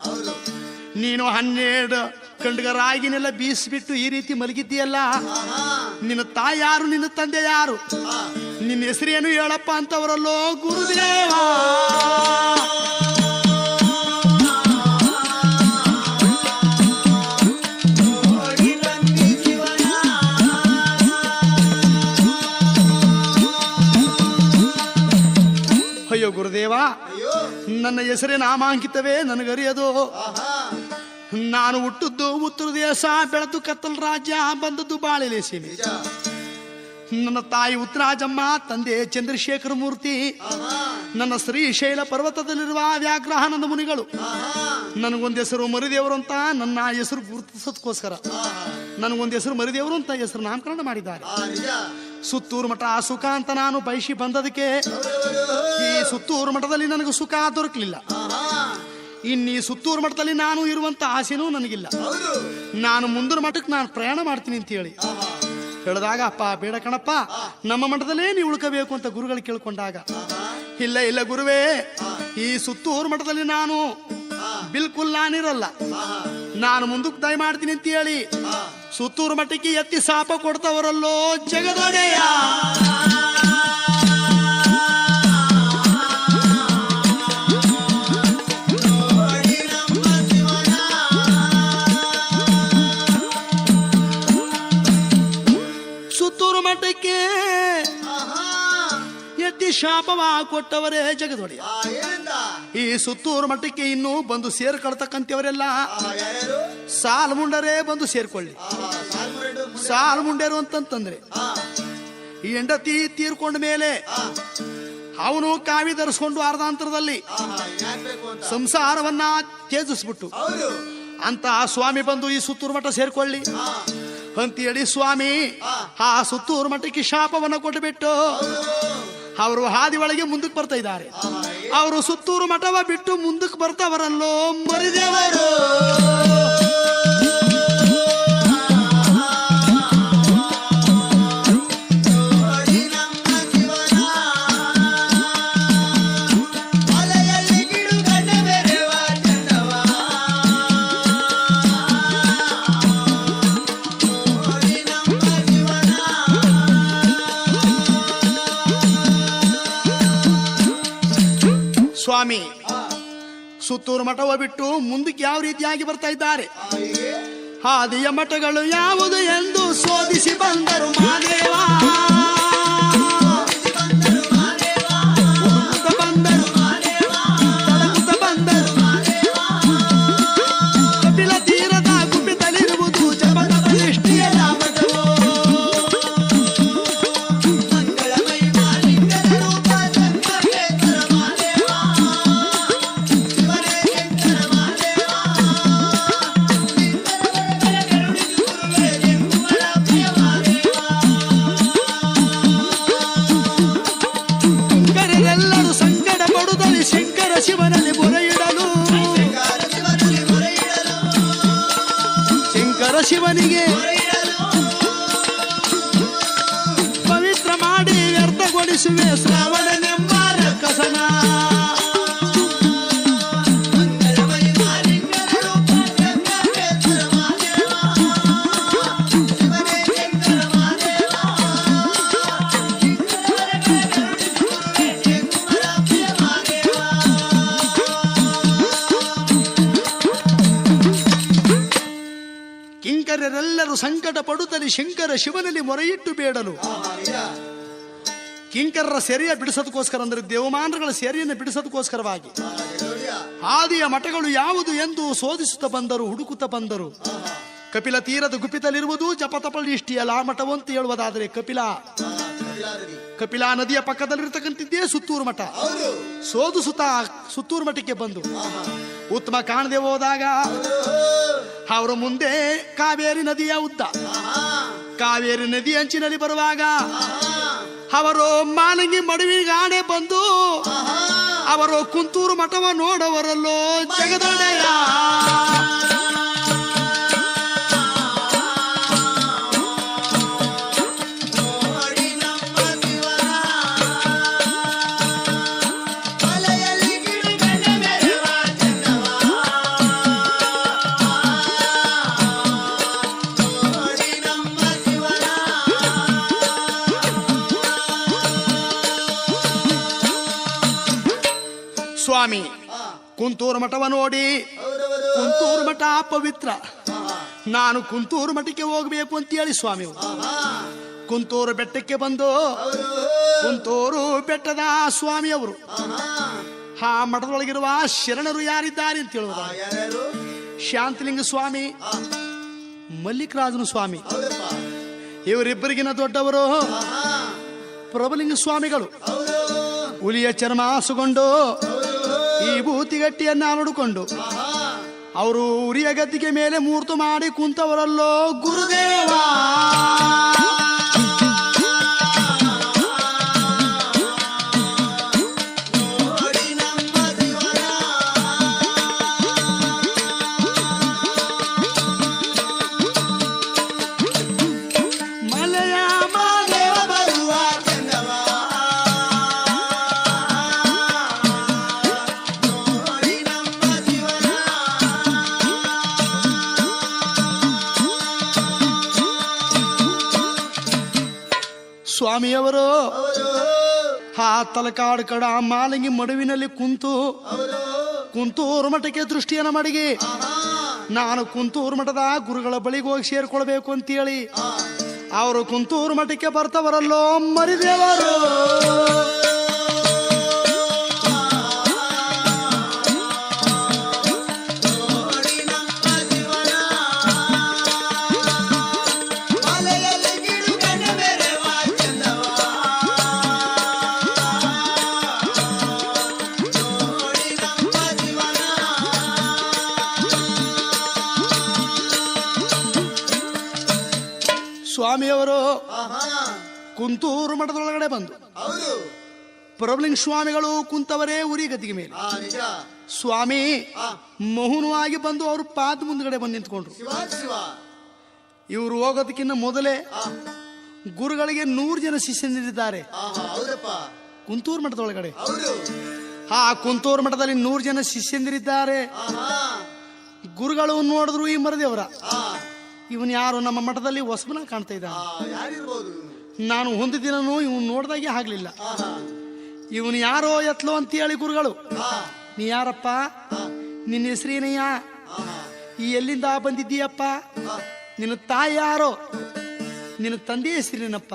ನೀನು 12 ಕಂಡ್ಗ ರಾಗಿನೆಲ್ಲ ಬೀಸ್ಬಿಟ್ಟು ಈ ರೀತಿ ಮಲಗಿದ್ದೀಯಲ್ಲ, ನಿನ್ನ ತಾಯಿ ಯಾರು, ನಿನ್ನ ತಂದೆ ಯಾರು, ನಿನ್ನ ಹೆಸರೇನು ಹೇಳಪ್ಪ ಅಂತವರಲ್ಲೋ ಗುರುದೇವ. ಅಯ್ಯೋ ಗುರುದೇವ, ನನ್ನ ಹೆಸರೇ ನಾಮಾಂಕಿತವೇ ನನಗರಿಯದು. ನಾನು ಹುಟ್ಟದ್ದು ಉತ್ತರ ದೇಶ, ಬೆಳೆದು ಕತ್ತಲ್ ರಾಜ್ಯ, ಬಂದದ್ದು ಬಾಳೆಲೆ ಸೀಮೆ. ನನ್ನ ತಾಯಿ ಉತ್ತರಾಜಮ್ಮ, ತಂದೆ ಚಂದ್ರಶೇಖರ ಮೂರ್ತಿ. ನನ್ನ ಶ್ರೀಶೈಲ ಪರ್ವತದಲ್ಲಿರುವ ವ್ಯಾಘ್ರಾನಂದ ಮುನಿಗಳು. ನನಗೊಂದು ಹೆಸರು ಮರಿದೇವರು ಅಂತ ನನ್ನ ಹೆಸರು ಗುರುತಿಸೋದಕ್ಕೋಸ್ಕರ ನನಗೊಂದು ಹೆಸರು ಮರಿದೇವರು ಅಂತ ಹೆಸರು ನಾಮಕರಣ ಮಾಡಿದ್ದಾರೆ. ಸುತ್ತೂರು ಮಠ ಸುಖ ಅಂತ ನಾನು ಬಯಸಿ ಬಂದದಕ್ಕೆ ಈ ಸುತ್ತೂರು ಮಠದಲ್ಲಿ ನನಗೆ ಸುಖ ದೊರಕಲಿಲ್ಲ. ಇನ್ನೀ ಸುತ್ತೂರು ಮಠದಲ್ಲಿ ನಾನು ಇರುವಂತ ಆಸೆನೂ ನನಗಿಲ್ಲ. ನಾನು ಮುಂದಿನ ಮಠಕ್ಕೆ ನಾನು ಪ್ರಯಾಣ ಮಾಡ್ತೀನಿ ಅಂತ ಹೇಳಿ ಹೇಳಿದಾಗ, ಅಪ್ಪ ಬೇಡ ಕಣಪ್ಪ, ನಮ್ಮ ಮಠದಲ್ಲೇ ನೀವು ಉಳ್ಕೋಬೇಕು ಅಂತ ಗುರುಗಳು ಕೇಳ್ಕೊಂಡಾಗ, ಇಲ್ಲ ಇಲ್ಲ ಗುರುವೇ, ಈ ಸುತ್ತೂರು ಮಠದಲ್ಲಿ ನಾನು ಬಿಲ್ಕುಲ್ ನಾನಿರಲ್ಲ, ನಾನು ಮುಂದಕ್ಕೆ ದಯ ಮಾಡ್ತೀನಿ ಅಂತ ಹೇಳಿ ಸುತ್ತೂರು ಮಠಕ್ಕೆ ಎತ್ತಿ ಶಾಪ ಕೊಡ್ತವರಲ್ಲೋ ಜಗದೊಡೆಯ. ಸುತ್ತೂರು ಮಠಕ್ಕೆ ಎತ್ತಿ ಶಾಪವ ಕೊಟ್ಟವರೇ ಜಗದೊಡೆಯ. ಈ ಸುತ್ತೂರು ಮಠಕ್ಕೆ ಇನ್ನೂ ಬಂದು ಸೇರ್ಕೊಳ್ತಕ್ಕಂಥವರೆಲ್ಲ ಸಾಲ್ ಮುಂಡರೇ ಬಂದು ಸೇರ್ಕೊಳ್ಳಿ. ಸಾಲ್ ಮುಂಡರು ಅಂತಂತಂದ್ರೆ ಈ ಹೆಂಡತಿ ತೀರ್ಕೊಂಡ ಮೇಲೆ ಅವನು ಕಾವಿ ಧರಿಸ್ಕೊಂಡು ಅರ್ಧಾಂತರದಲ್ಲಿ ಸಂಸಾರವನ್ನ ತ್ಯಜಿಸ್ಬಿಟ್ಟು ಅಂತ ಸ್ವಾಮಿ ಬಂದು ಈ ಸುತ್ತೂರು ಮಠ ಸೇರ್ಕೊಳ್ಳಿ ಅಂತೇಳಿ ಸ್ವಾಮಿ ಆ ಸುತ್ತೂರು ಮಠಕ್ಕೆ ಶಾಪವನ್ನ ಕೊಟ್ಟುಬಿಟ್ಟು ಅವರು ಹಾದಿ ಒಳಗೆ ಮುಂದಕ್ಕೆ ಬರ್ತಾ ಇದ್ದಾರೆ. ಅವರು ಸುತ್ತೂರು ಮಠವ ಬಿಟ್ಟು ಮುಂದಕ್ಕೆ ಬರ್ತಾವರಲ್ಲೋ ಮರಿದೇವರು. ಸ್ವಾಮಿ ಸುತ್ತೂರು ಮಠವ ಬಿಟ್ಟು ಮುಂದಕ್ಕೆ ಯಾವ ರೀತಿಯಾಗಿ ಬರ್ತಾ ಇದ್ದಾರೆ. ಹಾದಿಯ ಮಠಗಳು ಯಾವುದು ಎಂದು ಶೋಧಿಸಿ ಬಂದರು ಮಾದೇವ. ಕಪಿಲ ತೀರದ ಗುಪ್ಪಿತಲಿರುವುದು ಜಪತದ ದೃಷ್ಟಿಯಲ್ಲ ಮಠವು. ಶಿವನಲ್ಲಿ ಮೊರೆಯಿಡಲು ಶಂಕರ ಶಿವನಿಗೆ ಪವಿತ್ರ ಮಾಡಿ ವ್ಯರ್ಥಗೊಳಿಸುವೆ ಶ್ರಾವಣನೆಂಬ ರಕ್ಕಸನ. ಕಿಂಕರರೆಲ್ಲರೂ ಸಂಕಟ ಪಡುತ್ತಲೇ ಶಂಕರ ಶಿವನಲ್ಲಿ ಮೊರೆಯಿಟ್ಟು ಬೇಡಲು. ಕಿಂಕರರ ಸೆರೆಯ ಬಿಡಿಸೋದಕ್ಕೋಸ್ಕರ ಅಂದ್ರೆ ದೇವಮಾನಗಳ ಸೆರೆಯನ್ನು ಬಿಡಿಸೋದಕ್ಕೋಸ್ಕರವಾಗಿ ಆದಿಯ ಮಠಗಳು ಯಾವುದು ಎಂದು ಶೋಧಿಸುತ್ತಾ ಬಂದರು, ಹುಡುಕುತ್ತಾ ಬಂದರು. ಕಪಿಲ ತೀರದ ಗುಪ್ಪಿತಲ್ಲಿರುವುದು ಜಪತಪಲ್ ಇಷ್ಟಿಯಲ್ಲ ಮಠವು ಅಂತ ಹೇಳುವುದಾದರೆ ಕಪಿಲ ಕಪಿಲಾ ನದಿಯ ಪಕ್ಕದಲ್ಲಿರ್ತಕ್ಕಂಥದ್ದೇ ಸುತ್ತೂರು ಮಠ. ಸೋದು ಸುತ್ತೂರು ಮಠಕ್ಕೆ ಬಂದು ಉತ್ತಮ ಕಾಣದೆ ಹೋದಾಗ ಅವರ ಮುಂದೆ ಕಾವೇರಿ ನದಿಯ ಉದ್ದ. ಕಾವೇರಿ ನದಿ ಅಂಚಿನಲ್ಲಿ ಬರುವಾಗ ಅವರು ಮಾನಂಗಿ ಮಡುವಿಗಾಣೆ ಬಂದು ಅವರು ಕುಂತೂರು ಮಠವ ನೋಡವರಲ್ಲೋ ಜಗದೊಡೆಯ. ಸ್ವಾಮಿ ಕುಂತೂರು ಮಠವ ನೋಡಿ, ಕುಂತೂರು ಮಠ ಪವಿತ್ರ, ನಾನು ಕುಂತೂರು ಮಠಕ್ಕೆ ಹೋಗಬೇಕು ಅಂತ ಹೇಳಿ ಸ್ವಾಮಿ ಕುಂತೂರು ಬೆಟ್ಟಕ್ಕೆ ಬಂದು ಕುಂತೂರು ಬೆಟ್ಟದ ಸ್ವಾಮಿ ಅವರು ಆ ಮಠದೊಳಗಿರುವ ಶರಣರು ಯಾರಿದ್ದಾರೆ ಅಂತ ಹೇಳುವ ಶಾಂತಲಿಂಗ ಸ್ವಾಮಿ, ಮಲ್ಲಿಕರಾಜನ ಸ್ವಾಮಿ, ಇವರಿಬ್ಬರಿಗಿನ ದೊಡ್ಡವರು ಪ್ರಭುಲಿಂಗ ಸ್ವಾಮಿಗಳು. ಹುಲಿಯ ಚರ್ಮ ಹಾಸುಕೊಂಡು ಈ ಭೂತಿಗಟ್ಟಿಯನ್ನ ನೋಡಿಕೊಂಡು ಅವರು ಉರಿಯ ಗದ್ದಿಗೆ ಮೇಲೆ ಮೂರ್ತು ಮಾಡಿ ಕುಂತವರಲ್ಲೋ ಗುರುದೇವ. ಸ್ವಾಮಿಯವರು ಆ ತಲಕಾಡು ಕಡ ಮಾಲಂಗಿ ಮಡುವಿನಲ್ಲಿ ಕುಂತೂರು ಮಠಕ್ಕೆ ದೃಷ್ಟಿಯನ್ನು ಮಡಗಿ ನಾನು ಕುಂತೂರು ಮಠದ ಗುರುಗಳ ಬಳಿಗೆ ಹೋಗಿ ಸೇರ್ಕೊಳ್ಬೇಕು ಅಂತೇಳಿ ಅವರು ಕುಂತೂರು ಮಠಕ್ಕೆ ಬರ್ತವರಲ್ಲೋ ಮರಿದೇವರು. ಸ್ವಾಮಿಯವರು ಕುಂತೂರು ಮಠದೊಳಗಡೆ ಬಂದು ಪ್ರಭುಲಿಂಗ ಸ್ವಾಮಿಗಳು ಕುಂತವರೇ ಉರಿ ಗದ್ದಿಗೆ ಮೇಲೆ. ಸ್ವಾಮಿ ಮೌನವಾಗಿ ಬಂದು ಅವರು ಪಾದ ಮುಂದ್ಗಡೆ ಬಂದು ನಿಂತ್ಕೊಂಡ್ರು. ಇವರು ಹೋಗೋದಕ್ಕಿಂತ ಮೊದಲೇ ಗುರುಗಳಿಗೆ 100 ಜನ ಶಿಷ್ಯನಿದ್ದಾರೆ ಕುಂತೂರು ಮಠದೊಳಗಡೆ. ಆ ಕುಂತೂರು ಮಠದಲ್ಲಿ 100 ಜನ ಶಿಷ್ಯಂದಿರಿದ್ದಾರೆ. ಗುರುಗಳು ನೋಡಿದ್ರು ಈ ಮರದೇವರ, ಇವನ್ ಯಾರು ನಮ್ಮ ಮಠದಲ್ಲಿ ಹೊಸಬನ ಕಾಣ್ತಾ ಇದ್ದ, ನಾನು ಒಂದು ದಿನನೂ ಇವನ್ ನೋಡ್ದಾಗೆ ಆಗ್ಲಿಲ್ಲ, ಇವನು ಯಾರೋ ಎತ್ಲೋ ಅಂತ ಹೇಳಿ ಗುರುಗಳು, ನೀ ಯಾರಪ್ಪ, ನಿನ್ನ ಹೆಸರೇನಯ್ಯ, ಈ ಎಲ್ಲಿಂದ ಬಂದಿದ್ದೀಯಪ್ಪ, ನಿನ್ನ ತಾಯಿ ಯಾರೋ, ನಿನ್ನ ತಂದೆ ಹೆಸರೇನಪ್ಪ,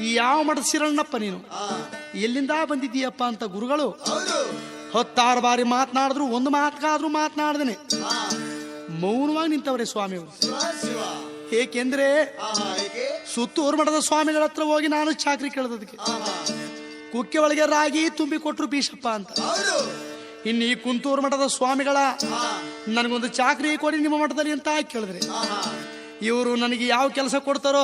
ಈ ಯಾವ ಮಠದ ಶಿರಣ್ಣಪ್ಪ, ನೀನು ಎಲ್ಲಿಂದ ಬಂದಿದ್ದೀಯಪ್ಪ ಅಂತ ಗುರುಗಳು 10 ಬಾರಿ ಮಾತನಾಡಿದ್ರು, ಒಂದು ಮಾತುಗಾದ್ರೂ ಮಾತನಾಡ್ದೇನೆ ಮೌನವಾಗಿ ನಿಂತವ್ರೆ ಸ್ವಾಮಿಯವರು. ಏಕೆಂದ್ರೆ ಸುತ್ತೂರು ಮಠದ ಸ್ವಾಮಿಗಳ ಹತ್ರ ಹೋಗಿ ನಾನು ಚಾಕ್ರಿ ಕೇಳದಕ್ಕೆ ಕುಕ್ಕೆ ಒಳಗೆ ರಾಗಿ ತುಂಬಿ ಕೊಟ್ರು ಬೀಸಪ್ಪ ಅಂತ. ಇನ್ನು ಈ ಕುಂತೂರು ಮಠದ ಸ್ವಾಮಿಗಳ ನನಗೊಂದು ಚಾಕ್ರಿ ಕೊಡಿ ನಿಮ್ಮ ಮಠದಲ್ಲಿ ಅಂತ ಕೇಳಿದ್ರೆ, ಇವರು ನನಗೆ ಯಾವ ಕೆಲಸ ಕೊಡ್ತಾರೋ,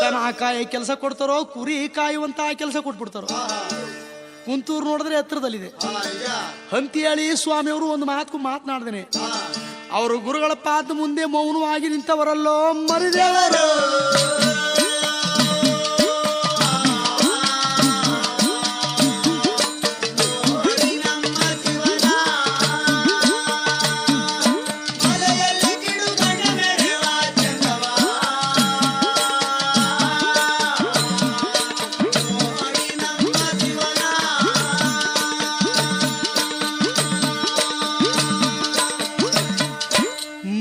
ದನ ಕಾಯಿ ಕೆಲಸ ಕೊಡ್ತಾರೋ, ಕುರಿ ಕಾಯುವಂತ ಕೆಲಸ ಕೊಟ್ಬಿಡ್ತಾರೋ. ಕುಂತೂರು ನೋಡಿದ್ರೆ ಹತ್ರದಲ್ಲಿದೆ. ಹಂತಿಯಾಳಿ ಸ್ವಾಮಿಯವರು ಒಂದು ಮಾತು ಮಾತನಾಡ್ದೇನೆ, ಅವರು ಗುರುಗಳ ಪಾದ ಮುಂದೆ ಮೌನವಾಗಿ ನಿಂತವರಲ್ಲೋ ಮರಿದೇವರು.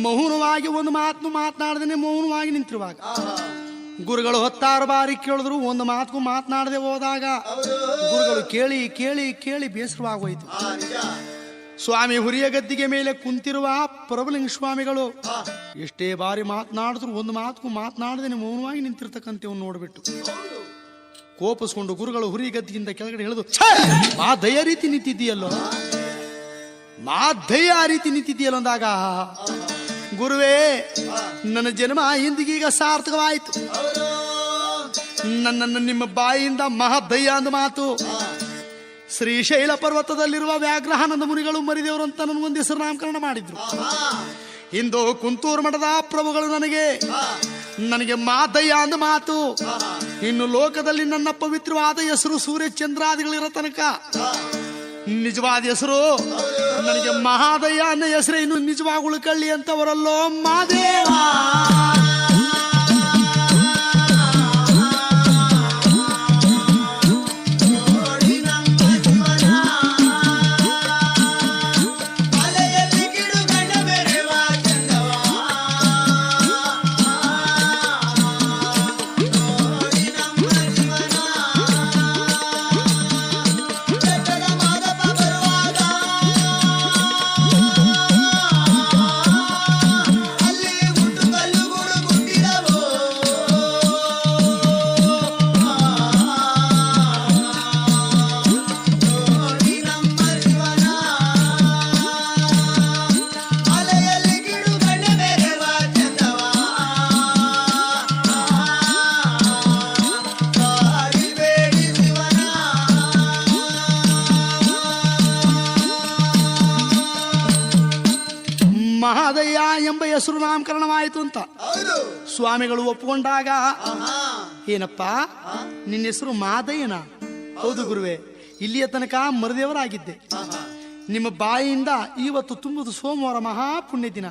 ಮೌನವಾಗಿ ಒಂದು ಮಾತು ಮಾತನಾಡದೇನೆ ಮೌನವಾಗಿ ನಿಂತಿರುವಾಗ ಗುರುಗಳು 10 ಬಾರಿ ಕೇಳಿದ್ರು, ಒಂದು ಮಾತು ಮಾತನಾಡದೆ ಹೋದಾಗ ಗುರುಗಳು ಕೇಳಿ ಕೇಳಿ ಕೇಳಿ ಬೇಸರವಾಗೋಯ್ತು. ಸ್ವಾಮಿ ಹುರಿಯ ಗದ್ದಿಗೆ ಮೇಲೆ ಕುಂತಿರುವ ಪ್ರಭುಲಿಂಗ ಸ್ವಾಮಿಗಳು ಎಷ್ಟೇ ಬಾರಿ ಮಾತನಾಡಿದ್ರು ಒಂದು ಮಾತು ಮಾತನಾಡದೇನೆ ಮೌನವಾಗಿ ನಿಂತಿರ್ತಕ್ಕಂಥವ್ನು ನೋಡ್ಬಿಟ್ಟು ಕೋಪಿಸ್ಕೊಂಡು ಗುರುಗಳು ಹುರಿಗದ್ದಿಗಿಂತ ಕೆಳಗಡೆ ಹೇಳಿದು, ಮಾದಯ್ಯ ರೀತಿ ನಿಂತಿದ್ದೀಯಲ್ಲೋ, ಮಾದಯ್ಯ ರೀತಿ ನಿಂತಿದ್ದೀಯಲ್ಲೋ ಅಂದಾಗ, ಗುರುವೇ ನನ್ನ ಜನ್ಮ ಇಂದಿಗೀಗ ಸಾರ್ಥಕವಾಯಿತು. ನನ್ನನ್ನು ನಿಮ್ಮ ಬಾಯಿಯಿಂದ ಮಹಾದಯ್ಯ ಅಂದ ಮಾತು ಶ್ರೀಶೈಲ ಪರ್ವತದಲ್ಲಿರುವ ವ್ಯಾಘ್ರಾನಂದ ಮುನಿಗಳು ಮರಿದೇವರು ಅಂತ ನನಗೊಂದು ಹೆಸರು ನಾಮಕರಣ ಮಾಡಿದ್ರು. ಇಂದು ಕುಂತೂರು ಮಠದ ಪ್ರಭುಗಳು ನನಗೆ ಮಾದಯ್ಯ ಅಂದ ಮಾತು ಇನ್ನು ಲೋಕದಲ್ಲಿ ನನ್ನ ಪವಿತ್ರವಾದ ಹೆಸರು ಸೂರ್ಯ ಚಂದ್ರಾದಿಗಳಿರೋ ತನಕ ನಿಜವಾದ ಹೆಸರು ನನಗೆ ಮಹಾದಯ್ಯ ಅನ್ನೋ ಹೆಸರೇ ಇನ್ನು ನಿಜವಾಗಿ ಉಳ್ಕಳ್ಳಿ ಅಂತವರಲ್ಲೋ ಮಾದೇವ. ಮಹಾದಯ್ಯ ಎಂಬ ಹೆಸರು ನಾಮಕರಣವಾಯಿತು ಅಂತ ಸ್ವಾಮಿಗಳು ಒಪ್ಪಿಕೊಂಡಾಗ, ಏನಪ್ಪ ನಿನ್ನ ಹೆಸರು ಮಾದಯ್ಯನ? ಹೌದು ಗುರುವೆ, ಇಲ್ಲಿಯ ತನಕ ಮರದೇವರಾಗಿದ್ದೆ. ನಿಮ್ಮ ಬಾಯಿಯಿಂದ ಇವತ್ತು ತುಂಬುದು ಸೋಮವಾರ ಮಹಾಪುಣ್ಯ ದಿನ.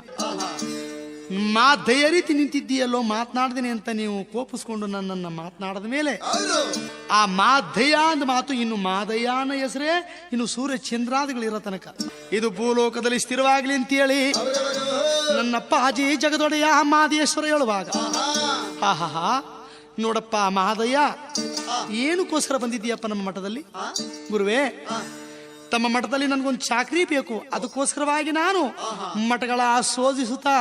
ಮಾದಯ್ಯ ರೀತಿ ನಿಂತಿದ್ದೀಯಲ್ಲೋ, ಮಾತನಾಡ್ದೇನೆ ಅಂತ ನೀವು ಕೋಪಿಸ್ಕೊಂಡು ನನ್ನನ್ನು ಮಾತನಾಡದ ಮೇಲೆ ಆ ಮಾದಯ್ಯ ಅಂದ ಮಾತು ಇನ್ನು ಮಾದಯ್ಯನ ಹೆಸರೇ ಇನ್ನು ಸೂರ್ಯ ಚಂದ್ರಾದಿಗಳಿರೋ ತನಕ ಇದು ಭೂಲೋಕದಲ್ಲಿ ಸ್ಥಿರವಾಗ್ಲಿ ಅಂತೇಳಿ ನನ್ನಪ್ಪ ಅಜಿ ಜಗದೊಡೆಯ ಮಾದೇಶ್ವರ ಹೇಳುವಾಗ, ಹಾ ನೋಡಪ್ಪ ಮಹಾದಯ್ಯ ಏನಕ್ಕೋಸ್ಕರ ಬಂದಿದ್ದೀಯಪ್ಪ ನಮ್ಮ ಮಠದಲ್ಲಿ? ಗುರುವೇ, ತಮ್ಮ ಮಠದಲ್ಲಿ ನನ್ಗೊಂದು ಚಾಕ್ರಿ ಬೇಕು, ಅದಕ್ಕೋಸ್ಕರವಾಗಿ ನಾನು ಮಠಗಳ ಶೋಧಿಸುತ್ತಾ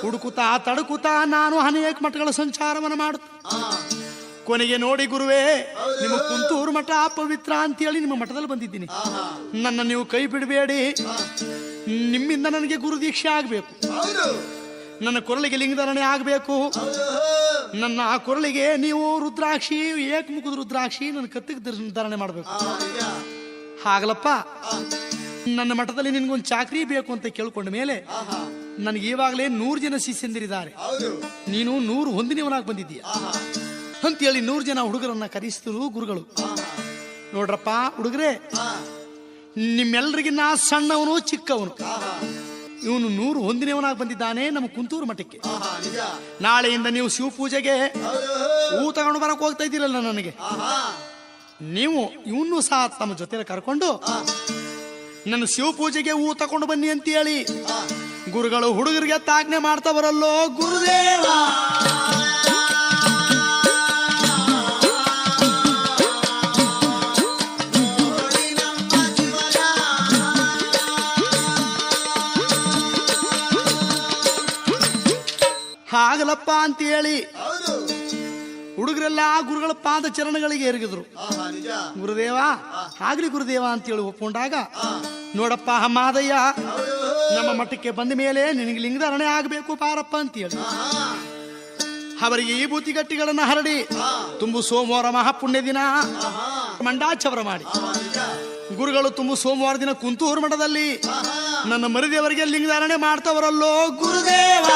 ಹುಡುಕುತ್ತಾ ತಡುಕುತ್ತಾ ನಾನು ಅನೇಕ ಮಠಗಳ ಸಂಚಾರವನ್ನು ಮಾಡುತ್ತ ಕೊನೆಗೆ ನೋಡಿ ಗುರುವೇ, ನಿಮ್ಮ ಕುಂತೂರು ಮಠ ಪವಿತ್ರ ಅಂತೇಳಿ ನಿಮ್ಮ ಮಠದಲ್ಲಿ ಬಂದಿದ್ದೀನಿ. ನನ್ನ ನೀವು ಕೈ ಬಿಡಬೇಡಿ, ನಿಮ್ಮಿಂದ ನನಗೆ ಗುರು ದೀಕ್ಷೆ ಆಗಬೇಕು, ನನ್ನ ಕೊರಳಿಗೆ ಲಿಂಗಧಾರಣೆ ಆಗಬೇಕು, ನನ್ನ ಆ ಕೊರಳಿಗೆ ನೀವು ರುದ್ರಾಕ್ಷಿ ಏಕಮುಖದ ರುದ್ರಾಕ್ಷಿ ನನ್ನ ಕತ್ತಿಗೆ ಧಾರಣೆ ಮಾಡಬೇಕು. ಹಾಗಲಪ್ಪ, ನನ್ನ ಮಠದಲ್ಲಿ ನಿನ್ಗೊಂದು ಚಾಕ್ರಿ ಬೇಕು ಅಂತ ಕೇಳ್ಕೊಂಡ ಮೇಲೆ ನನಗೆ ಈವಾಗಲೇ 100 ಜನ ಶಿಷ್ಯಂದಿರಿದ್ದಾರೆ, ನೀನು 100 ಹೊಂದಿನವನಾಗಿ ಬಂದಿದ್ದೀಯ ಅಂತೇಳಿ 100 ಜನ ಹುಡುಗರನ್ನ ಕರೆಸಿದ್ರು ಗುರುಗಳು. ನೋಡ್ರಪ್ಪ ಹುಡುಗರೇ, ನಿಮ್ಮೆಲ್ಲರಿಗಿನ್ನ ಸಣ್ಣವನು ಚಿಕ್ಕವನು, ಇವನು 100 ಹೊಂದಿನವನಾಗಿ ಬಂದಿದ್ದಾನೆ ನಮ್ಮ ಕುಂತೂರು ಮಠಕ್ಕೆ. ನಾಳೆಯಿಂದ ನೀವು ಶಿವ ಪೂಜೆಗೆ ಹೂ ತಗೊಂಡು ಬರಕ್ ಹೋಗ್ತಾ ಇದ್ದೀರಲ್ಲ, ನನಗೆ ನೀವು ಇವನು ಸಹ ತಮ್ಮ ಜೊತೆ ಕರ್ಕೊಂಡು ನನ್ನ ಶಿವ ಪೂಜೆಗೆ ಹೂ ತಕೊಂಡು ಬನ್ನಿ ಅಂತ ಹೇಳಿ ಗುರುಗಳು ಹುಡುಗರಿಗೆ ತಾಜ್ಞೆ ಮಾಡ್ತಾ ಬರಲ್ಲೋ ಗುರುದೇವ. ಹಾಗಲಪ್ಪ ಅಂತ ಹೇಳಿ ಹುಡುಗರೆಲ್ಲ ಗುರುಗಳ ಪಾದ ಚರಣಗಳಿಗೆ ಎರಗಿದ್ರು. ಗುರುದೇವ ಆಗ್ಲಿ ಗುರುದೇವ ಅಂತೇಳಿ ಒಪ್ಕೊಂಡಾಗ, ನೋಡಪ್ಪ ಮಾದಯ್ಯ ನಮ್ಮ ಮಠಕ್ಕೆ ಬಂದ ಮೇಲೆ ನಿನಗೆ ಲಿಂಗಧಾರಣೆ ಆಗಬೇಕು ಪಾರಪ್ಪ ಅಂತೇಳಿ ಅವರಿಗೆ ಈ ಬೂತಿಗಟ್ಟಿಗಳನ್ನ ಹರಡಿ ತುಂಬು ಸೋಮವಾರ ಮಹಾಪುಣ್ಯ ದಿನ ಮಂಡಾಚವರ ಮಾಡಿ ಗುರುಗಳು ತುಂಬು ಸೋಮವಾರ ದಿನ ಕುಂತೂರು ಮಠದಲ್ಲಿ ನನ್ನ ಮರಿದೇವರಿಗೆ ಲಿಂಗಧಾರಣೆ ಮಾಡ್ತವರಲ್ಲೋ ಗುರುದೇವ.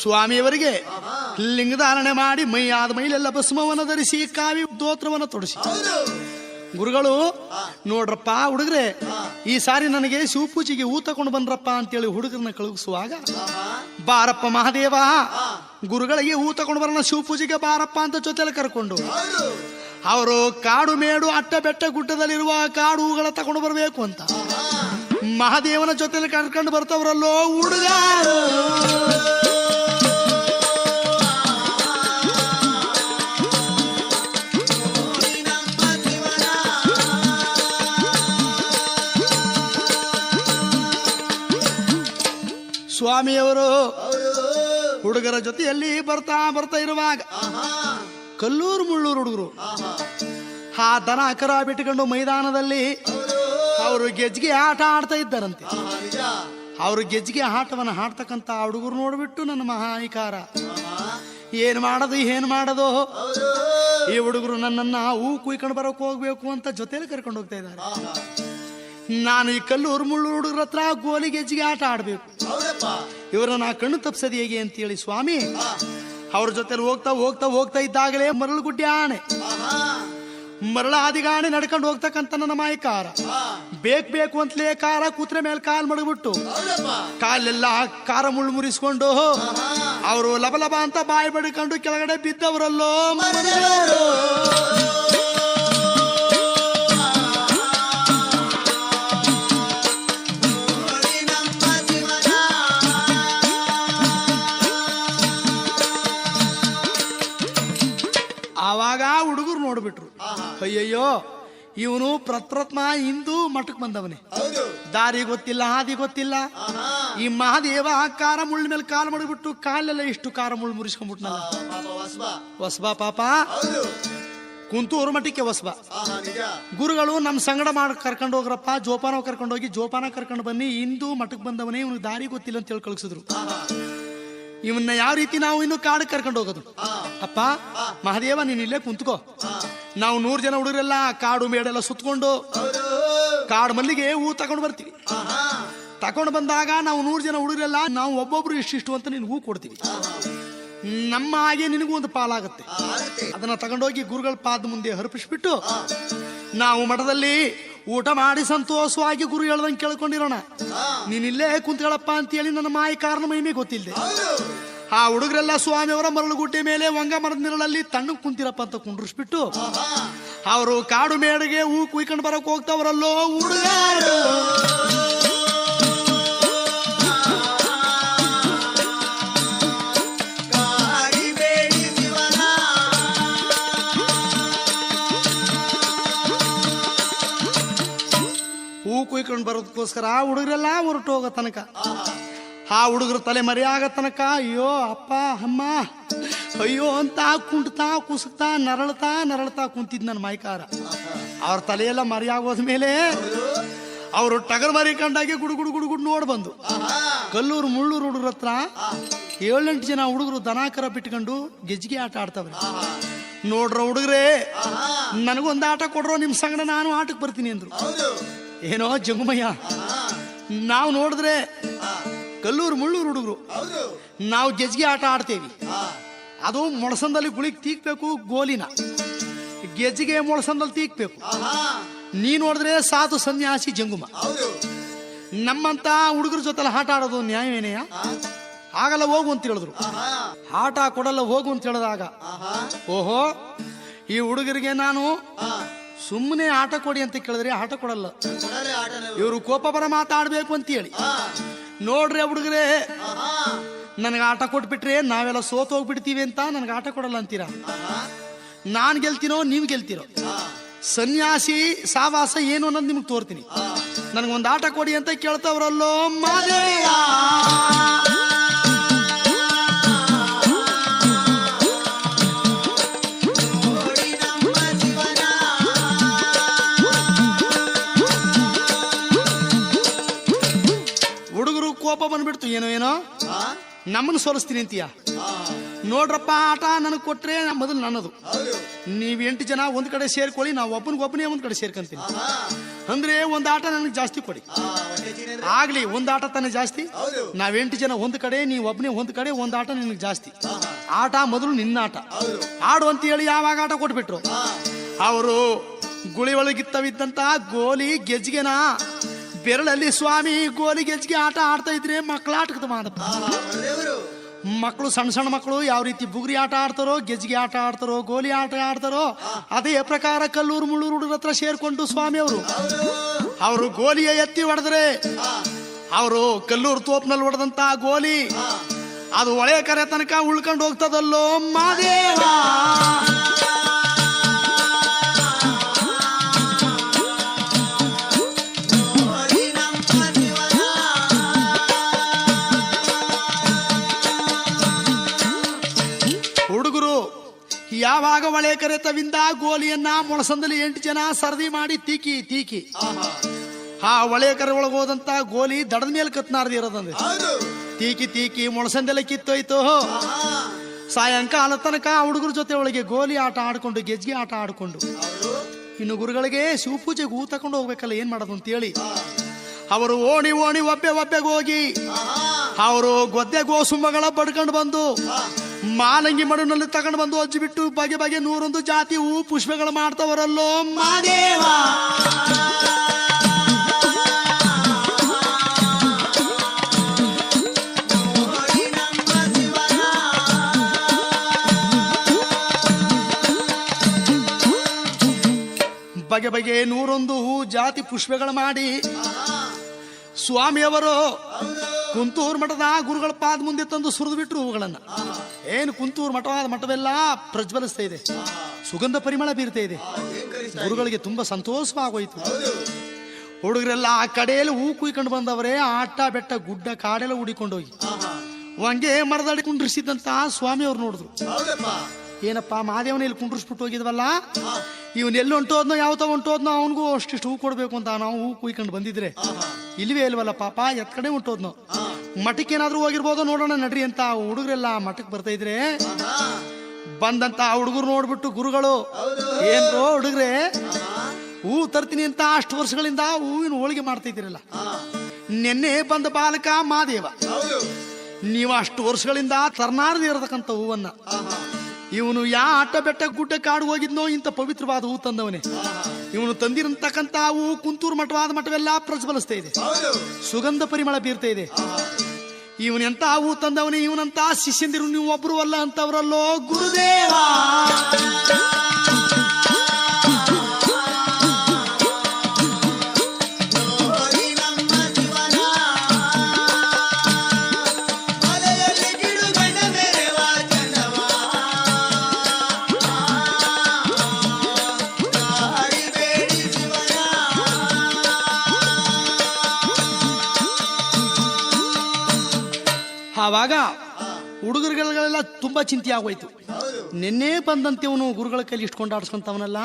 ಸ್ವಾಮಿಯವರಿಗೆ ಲಿಂಗಧಾರಣೆ ಮಾಡಿ ಮೈಯಾದ ಮೈಲೆಲ್ಲ ಭಸ್ಮವನ್ನು ಧರಿಸಿ ಕಾವಿ ದೋತ್ರವನ್ನು ತೊಡಿಸಿ ಗುರುಗಳು, ನೋಡ್ರಪ್ಪ ಹುಡುಗ್ರೆ, ಈ ಸಾರಿ ನನಗೆ ಶಿವಪೂಜೆಗೆ ಹೂ ತಕೊಂಡು ಬಂದ್ರಪ್ಪ ಅಂತೇಳಿ ಹುಡುಗರನ್ನ ಕಳುಹಿಸುವಾಗ, ಬಾರಪ್ಪ ಮಹಾದೇವ ಗುರುಗಳಿಗೆ ಹೂ ತಕೊಂಡು ಬರೋಣ ಶಿವಪೂಜೆಗೆ ಬಾರಪ್ಪ ಅಂತ ಜೊತೆಲಿ ಕರ್ಕೊಂಡು ಅವರು ಕಾಡು ಮೇಡು ಅಟ್ಟ ಬೆಟ್ಟ ಗುಡ್ಡದಲ್ಲಿರುವ ಕಾಡು ಹೂಗಳ ತಗೊಂಡು ಬರಬೇಕು ಅಂತ ಮಹಾದೇವನ ಜೊತೆಲಿ ಕರ್ಕೊಂಡು ಬರ್ತವ್ರಲ್ಲೋ ಹುಡುಗ. ಸ್ವಾಮಿಯವರು ಹುಡುಗರ ಜೊತೆಯಲ್ಲಿ ಬರ್ತಾ ಬರ್ತಾ ಇರುವಾಗ ಕಲ್ಲೂರು ಮುಳ್ಳೂರು ಹುಡುಗರು ಆ ದನ ಕರ ಬಿಟ್ಟುಕೊಂಡು ಮೈದಾನದಲ್ಲಿ ಅವರು ಗೆಜ್ಜಿಗೆ ಆಟ ಆಡ್ತಾ ಇದ್ದಾರಂತೆ. ಅವರು ಗೆಜ್ಜಿಗೆ ಆಟವನ್ನು ಆಡ್ತಕ್ಕಂತ ಹುಡುಗರು ನೋಡ್ಬಿಟ್ಟು ನನ್ನ ಮಹಾಯಿಕಾರ ಏನ್ ಮಾಡೋದು ಈ ಹುಡುಗರು ನನ್ನನ್ನ ಹೂ ಕುಯ್ಕೊಂಡು ಬರೋಕ್ ಹೋಗ್ಬೇಕು ಅಂತ ಜೊತೆಲಿ ಕರ್ಕೊಂಡು ಹೋಗ್ತಾ ಇದ್ದಾರೆ. ನಾನು ಈ ಕಲ್ಲೂರು ಮುಳ್ಳೂರು ಹುಡುಗರ ಹತ್ರ ಗೋಲಿ ಗೆಜ್ಜಿಗೆ ಆಟ ಆಡ್ಬೇಕು, ಇವರನ್ನ ಕಣ್ಣು ತಪ್ಸದ್ ಹೇಗೆ ಅಂತೇಳಿ ಸ್ವಾಮಿ ಅವ್ರ ಜೊತೆಲಿ ಹೋಗ್ತಾ ಹೋಗ್ತಾ ಹೋಗ್ತಾ ಇದ್ದಾಗಲೇ ಮರಳು ಗುಡ್ಡೆ ಆಣೆ ಮರಳ ಆದಿಗಾಣೆ ನಡ್ಕೊಂಡು ಹೋಗ್ತಕ್ಕಂತ ನನ್ನ ಮಾಯಿಕಾರ ಬೇಕು ಅಂತಲೇ ಕಾರ ಕೂತ್ರೆ ಮೇಲೆ ಕಾಲ್ ಮಡಗ್ಬಿಟ್ಟು ಕಾಲೆಲ್ಲ ಕಾರ ಮುಳ್ಳು ಮುರಿಸ್ಕೊಂಡು ಅವರು ಲಬಲಬ ಅಂತ ಬಾಯಿ ಬಡ್ಕೊಂಡು ಕೆಳಗಡೆ ಬಿದ್ದವರಲ್ಲೋ. ಆವಾಗ ಹುಡುಗರು ನೋಡ್ಬಿಟ್ರು, ಅಯ್ಯಯ್ಯೋ ಇವನು ಪ್ರಪ್ರತ್ಮ ಹಿಂದೂ ಮಠಕ್ ಬಂದವನೇ, ದಾರಿ ಗೊತ್ತಿಲ್ಲ ಹಾದಿ ಗೊತ್ತಿಲ್ಲ. ಈ ಮಹಾದೇವ ಕಾರ ಮುಳ್ಳ ಮೇಲೆ ಕಾಲು ಮಾಡಿಬಿಟ್ಟು ಕಾಲೆಲ್ಲ ಇಷ್ಟು ಕಾರ ಮುಳ್ಳು ಮುರಿಸ್ಕೊಂಡ್ಬಿಟ್ನಲ್ಲ. ಹೊಸಬಾ ಪಾಪ ಕುಂತೂರು ಮಠಕ್ಕೆ ಹೊಸಬಾ. ಗುರುಗಳು ನಮ್ ಸಂಗಡ ಮಾಡಿ ಕರ್ಕೊಂಡು ಹೋಗ್ರಪ್ಪ, ಜೋಪಾನ ಕರ್ಕೊಂಡು ಹೋಗಿ ಜೋಪಾನ ಕರ್ಕೊಂಡು ಬನ್ನಿ, ಹಿಂದೂ ಮಠಕ್ ಬಂದವನೇ, ಇವನಿಗೆ ದಾರಿ ಗೊತ್ತಿಲ್ಲ ಅಂತ ಹೇಳಿ ಕಳ್ಸಿದ್ರು. ಇವನ್ನ ಯಾವ ರೀತಿ ನಾವು ಇನ್ನು ಕಾಡು ಕರ್ಕೊಂಡು ಹೋಗೋದು? ಅಪ್ಪ ಮಹಾದೇವ ನೀನ್ ಇಲ್ಲೇ ಕುಂತ್ಕೋ, ನಾವು 100 ಜನ ಹುಡುಗರೆಲ್ಲ ಕಾಡು ಮೇಡೆಲ್ಲ ಸುತ್ಕೊಂಡು ಕಾಡು ಮಲ್ಲಿಗೆ ಹೂ ತಗೊಂಡು ಬರ್ತೀವಿ. ತಗೊಂಡು ಬಂದಾಗ ನಾವು 100 ಜನ ಹುಡುಗರೆಲ್ಲ ನಾವು ಒಬ್ಬೊಬ್ರು ಇಷ್ಟಿಷ್ಟು ಅಂತ ನಿನ್ ಹೂ ಕೊಡ್ತೀವಿ. ನಮ್ಮ ಹಾಗೆ ನಿನಗೂ ಒಂದು ಪಾಲಾಗುತ್ತೆ. ಅದನ್ನ ತಗೊಂಡೋಗಿ ಗುರುಗಳ ಪಾದ ಮುಂದೆ ಹರ್ಪಿಸ್ಬಿಟ್ಟು ನಾವು ಮಠದಲ್ಲಿ ಊಟ ಮಾಡಿ ಸಂತೋಷವಾಗಿ ಗುರು ಹೇಳ್ದಂಗೆ ಕೇಳ್ಕೊಂಡಿರೋಣ. ನೀನಿಲ್ಲೇ ಕುಂತ್ಗಳಪ್ಪ ಅಂತೇಳಿ ನನ್ನ ಮಾಯಿ ಕಾರಣ ಮಹಿಮೆ ಗೊತ್ತಿಲ್ಲದೆ ಆ ಹುಡುಗರೆಲ್ಲ ಸ್ವಾಮಿಯವರ ಮರಳುಗುಡ್ಡೆ ಮೇಲೆ ವಂಗ ಮರದ ನೆರಳಲ್ಲಿ ತಣ್ಣಗೆ ಕುಂತಿರಪ್ಪ ಅಂತ ಕುಂಡ್ರಿಸ್ಬಿಟ್ಟು ಅವರು ಕಾಡು ಮೇಡೆಗೆ ಹೂ ಕುಯ್ಕೊಂಡು ಬರಕ್ ಹೋಗ್ತಾವ್ರಲ್ಲೋ ಹುಡುಗಾಡು. ಹೂ ಕುಯ್ಕೊಂಡು ಬರೋದಕ್ಕೋಸ್ಕರ ಹುಡುಗರೆಲ್ಲ ಹೊರಟು ಹೋಗೋ ತನಕ ಆ ಹುಡುಗರ ತಲೆ ಮರಿ ಆಗೋ ತನಕ ಅಯ್ಯೋ ಅಪ್ಪ ಅಮ್ಮ ಅಯ್ಯೋ ಅಂತ ಕುಂಟ್ತಾ ಕುಸುಕ್ತಾ ನರಳ್ತಾ ಕುಂತಿದ್ ನನ್ನ ಮೈಕಾರ. ಅವ್ರ ತಲೆಯೆಲ್ಲ ಮರಿ ಆಗೋದ್ಮೇಲೆ ಅವರು ಟಗರ್ ಮರಿ ಕಂಡಾಗೆ ಗುಡುಗುಡು ನೋಡ್ ಬಂದು ಕಲ್ಲೂರು ಮುಳ್ಳೂರು ಹುಡುಗರ ಹತ್ರ 7-8 ಜನ ಹುಡುಗರು ದನಾಕರ ಬಿಟ್ಕೊಂಡು ಗೆಜ್ಜಿಗೆ ಆಟ ಆಡ್ತವ್ರೆ. ನೋಡ್ರ ಹುಡುಗ್ರೆ ನನಗೊಂದು ಆಟ ಕೊಡ್ರೋ, ನಿಮ್ ಸಂಗಡ ನಾನು ಆಟಕ್ಕೆ ಬರ್ತೀನಿ ಅಂದ್ರು. ಏನೋ ಜಂಗುಮಯ್ಯ, ನಾವು ನೋಡಿದ್ರೆ ಕಲ್ಲೂರು ಮುಳ್ಳೂರು ಹುಡುಗರು ನಾವು ಗೆಜ್ಜಿಗೆ ಆಟ ಆಡ್ತೇವಿ, ಅದು ಮೊಳಸಂದಲ್ಲಿ ಗುಳಿಗೆ ತೀಕ್ಬೇಕು ಗೋಲಿನ, ಗೆಜ್ಜಿಗೆ ಮೊಳಸಂದಲ್ಲಿ ತೀಕ್ಬೇಕು. ನೀ ನೋಡಿದ್ರೆ ಸಾಧು ಸನ್ಯಾಸಿ ಜಂಗುಮ, ನಮ್ಮಂತ ಹುಡುಗರ ಜೊತೆಲ್ಲ ಆಟ ಆಡೋದು ನ್ಯಾಯವೇನೆಯ? ಆಗಲ್ಲ ಹೋಗು ಅಂತ ಹೇಳಿದ್ರು. ಆಟ ಕೊಡಲ್ಲ ಹೋಗು ಅಂತ ಹೇಳಿದಾಗ ಓಹೋ ಈ ಹುಡುಗರಿಗೆ ನಾನು ಸುಮ್ಮನೆ ಆಟ ಕೊಡಿ ಅಂತ ಕೇಳಿದ್ರೆ ಆಟ ಕೊಡಲ್ಲ, ಇವರು ಕೋಪ ಬರ ಮಾತಾಡ್ಬೇಕು ಅಂತ ಹೇಳಿ ನೋಡ್ರಿ ಹುಡುಗರೇ, ನನಗೆ ಆಟ ಕೊಟ್ಬಿಟ್ರೆ ನಾವೆಲ್ಲ ಸೋತ್ ಹೋಗ್ಬಿಡ್ತೀವಿ ಅಂತ ನನಗೆ ಆಟ ಕೊಡಲ್ಲ ಅಂತೀರಾ? ನಾನ್ ಗೆಲ್ತೀನೋ ನೀವ್ ಗೆಲ್ತೀರೋ? ಸನ್ಯಾಸಿ ಸಾವಾಸ ಏನು ಅನ್ನೋದು ನಿಮ್ಗೆ ತೋರ್ತೀನಿ. ನನಗೊಂದು ಆಟ ಕೊಡಿ ಅಂತ ಕೇಳ್ತಾವ್ರಲ್ಲೋ ಮಾದೇವ. ಹುಡುಗರು ಕೋಪ ಬಂದ್ಬಿಡ್ತು, ಏನೋ ನಮ್ಮನ್ನು ಸೋಲಿಸ್ತೀನಿ ಅಂತೀಯ? ನೋಡ್ರಪ್ಪ ಆಟ ನನಗೆ ಕೊಟ್ರೆ ಮೊದಲು ನನ್ನದು, ನೀವ್ 8 ಜನ ಒಂದ್ ಕಡೆ ಸೇರ್ಕೊಳ್ಳಿ, ನಾವು ಒಬ್ಬನಿಗೊಬ್ಬನೇ ಒಂದ್ ಕಡೆ ಸೇರ್ಕೊಂತೀನಿ. ಅಂದ್ರೆ ಒಂದ್ ಆಟ ನನಗೆ ಜಾಸ್ತಿ ಕೊಡಿ. ಆಗ್ಲಿ, ಒಂದ್ ಆಟ ತಾನೇ ಜಾಸ್ತಿ. ನಾವ್ 8 ಜನ ಒಂದ್ ಕಡೆ, ನೀವ್ ಒಬ್ಬನೇ ಒಂದ್ ಕಡೆ, ಒಂದ್ ಆಟ ನಿನಗೆ ಜಾಸ್ತಿ. ಆಟ ಮೊದಲು ನಿನ್ನ ಆಟ ಆಡು ಅಂತ ಹೇಳಿ ಯಾವಾಗ ಆಟ ಕೊಟ್ಬಿಟ್ರು, ಅವರು ಗುಳಿ ಒಳಗಿತ್ತವಿದ್ದಂತ ಗೋಲಿ ಗೆಜ್ಜಿಗೆನ ಬೆರಳಲ್ಲಿ ಸ್ವಾಮಿ ಗೋಲಿ ಗೆಜ್ಜಿಗೆ ಆಟ ಆಡ್ತಾ ಇದ್ರೆ ಮಕ್ಕಳಾಟದ ಮಾಡಪ್ಪ. ಮಕ್ಕಳು ಸಣ್ಣ ಮಕ್ಕಳು ಯಾವ ರೀತಿ ಬುಗುರಿ ಆಟ ಆಡ್ತಾರೋ, ಗೆಜ್ಜಿಗೆ ಆಟ ಆಡ್ತಾರೋ, ಗೋಲಿ ಆಟ ಆಡ್ತಾರೋ, ಅದೇ ಪ್ರಕಾರ ಕಲ್ಲೂರು ಮುಳ್ಳೂರು ಹುಡುಗರ ಹತ್ರ ಸೇರ್ಕೊಂಡು ಸ್ವಾಮಿ ಅವರು ಗೋಲಿಯ ಎತ್ತಿ ಹೊಡೆದ್ರೆ ಅವರು ಕಲ್ಲೂರು ತೋಪ್ನಲ್ಲಿ ಹೊಡೆದಂತ ಗೋಲಿ ಅದು ಒಳೆ ಕರೆ ತನಕ ಉಳ್ಕೊಂಡು ಹೋಗ್ತದಲ್ಲೋ ಮಾದೇವ. ಯಾವಾಗ ಒಳೆ ಕರೆತವಿಂದ ಗೋಲಿಯನ್ನ ಮೊಳಸಂದಲ್ಲಿ 8 ಜನ ಸರದಿ ಮಾಡಿ ತೀಕಿ ಆ ಒಳೆ ಕರೆ ಒಳಗೋದಂತ ಗೋಲಿ ದಡದ ಮೇಲೆ ಕತ್ನಾರ್ದಿ ಇರೋದಂದ್ರೆ ತೀಕಿ ಮೊಳಸಂದೆಲ್ಲ ಕಿತ್ತೋಯ್ತು. ಸಾಯಂಕಾಲ ತನಕ ಹುಡುಗರ ಜೊತೆ ಒಳಗೆ ಗೋಲಿ ಆಟ ಆಡ್ಕೊಂಡು ಗೆಜ್ಜೆ ಆಟ ಆಡ್ಕೊಂಡು ಇನ್ನು ಗುರುಗಳಿಗೆ ಶಿವಪೂಜೆಗೆ ಹೂ ತಕೊಂಡು ಹೋಗ್ಬೇಕಲ್ಲ, ಏನ್ ಮಾಡೋದು ಅಂತೇಳಿ ಅವರು ಓಣಿ ಒಬ್ಬೆಗೆ ಹೋಗಿ ಅವರು ಗೊದ್ದೆ ಗೋಸುಂಬಗಳ ಬಡ್ಕೊಂಡು ಬಂದು ಮಾಲಂಗಿ ಮಡುನಲ್ಲಿ ತಗೊಂಡು ಬಂದು ಅಜ್ಜಿ ಬಿಟ್ಟು ಬಗೆ 101 ಜಾತಿ ಹೂ ಪುಷ್ಪಗಳು ಮಾಡ್ತವರಲ್ಲೋ ಮಾದೇವ. ಬಗೆ 101 ಹೂ ಜಾತಿ ಪುಷ್ಪಗಳು ಮಾಡಿ ಸ್ವಾಮಿಯವರು ಕುಂತೂರು ಮಠದ ಗುರುಗಳ ಪಾದ ಮುಂದೆ ತಂದು ಸುರಿದು ಬಿಟ್ರು ಹೂಗಳನ್ನ. ಏನು ಕುಂತೂರು ಮಠವೆಲ್ಲ ಪ್ರಜ್ವಲಿಸ್ತಾ ಇದೆ, ಸುಗಂಧ ಪರಿಮಳ ಬೀರ್ತಾ ಇದೆ. ಗುರುಗಳಿಗೆ ತುಂಬಾ ಸಂತೋಷವಾಗೋಯ್ತು. ಹುಡುಗರೆಲ್ಲ ಆ ಕಡೆಯಲ್ಲಿ ಹೂ ಕುಯ್ಕೊಂಡು ಬಂದವರೇ ಆಟ ಬೆಟ್ಟ ಗುಡ್ಡ ಕಾಡೆಲ್ಲ ಹುಡಿಕೊಂಡೋಗಿ ಹಂಗೆ ಮರದಡಿ ಕುಂಡ್ರಿಸಿದಂತ ಸ್ವಾಮಿಯವ್ರು ನೋಡಿದ್ರು. ಏನಪ್ಪಾ ಮಾದೇವನ ಇಲ್ಲಿ ಕುಂಡ್ರಿಸ್ಬಿಟ್ಟು ಹೋಗಿದ್ವಲ್ಲ, ಇವನ್ ಎಲ್ಲಿ ಹೊಂಟೋದ್ನೋ ಯಾವತ್ತ ಹೊಂಟೋದ್ನೋ ಅವನಿಗೂ ಅಷ್ಟಿಷ್ಟು ಹೂ ಕೊಡ್ಬೇಕು ಅಂತ ನಾವು ಹೂ ಕುಯ್ಕೊಂಡು ಬಂದಿದ್ರೆ ಇಲ್ವೇ ಇಲ್ವಲ್ಲ ಪಾಪ ಎತ್ ಕಡೆ ಹೊಂಟೋದ್ನೋ. ಮಠಕ್ಕೆ ಏನಾದ್ರೂ ಹೋಗಿರ್ಬೋದೋ ನೋಡೋಣ ನಡ್ರಿ ಅಂತ ಹುಡುಗರೆಲ್ಲ ಮಠಕ್ಕೆ ಬರ್ತಾ ಇದ್ರೆ ಬಂದಂತ ಹುಡುಗರು ನೋಡ್ಬಿಟ್ಟು ಗುರುಗಳು ಏನ್ರೋ ಹುಡುಗ್ರೆ ಹೂ ತರ್ತೀನಿ ಅಂತ ಅಷ್ಟು ವರ್ಷಗಳಿಂದ ಹೂವಿನ ಹೋಳಿಗೆ ಮಾಡ್ತಾ ಇದ್ದೀರಲ್ಲ, ನಿನ್ನೆ ಬಂದ ಬಾಲಕ ಮಾದೇವ ನೀವು ಅಷ್ಟು ವರ್ಷಗಳಿಂದ ತರ್ನಾರದಿ ಇರತಕ್ಕಂಥ ಹೂವನ್ನ ಇವನು ಯಾ ಆಟ ಬೆಟ್ಟ ಗುಡ್ಡ ಕಾಡು ಹೋಗಿದ್ನೋ ಇಂಥ ಪವಿತ್ರವಾದ ಹೂ ತಂದವನೇ. ಇವನು ತಂದಿರತಕ್ಕಂತ ಹೂ ಕುಂತೂರು ಮಠವೆಲ್ಲ ಪ್ರಜ್ವಲಿಸ್ತಾ ಇದೆ, ಸುಗಂಧ ಪರಿಮಳ ಬೀರ್ತಾ ಇದೆ. ಇವನೆಂತ ಹೂ ತಂದವನೇ, ಇವನಂತ ಶಿಷ್ಯಂದಿರು ನೀವು ಒಬ್ರು ಅಲ್ಲ ಅಂತವರಲ್ಲೋ ಗುರುದೇವ. ಆವಾಗ ಹುಡುಗರುಗಳೆಲ್ಲ ತುಂಬಾ ಚಿಂತೆ ಆಗೋಯ್ತು. ನಿನ್ನೆ ಬಂದಂತೆ ಅವನು ಗುರುಗಳ ಕೈಲಿ ಇಟ್ಕೊಂಡು ಆಡ್ಸ್ಕೊಂತವನಲ್ಲ,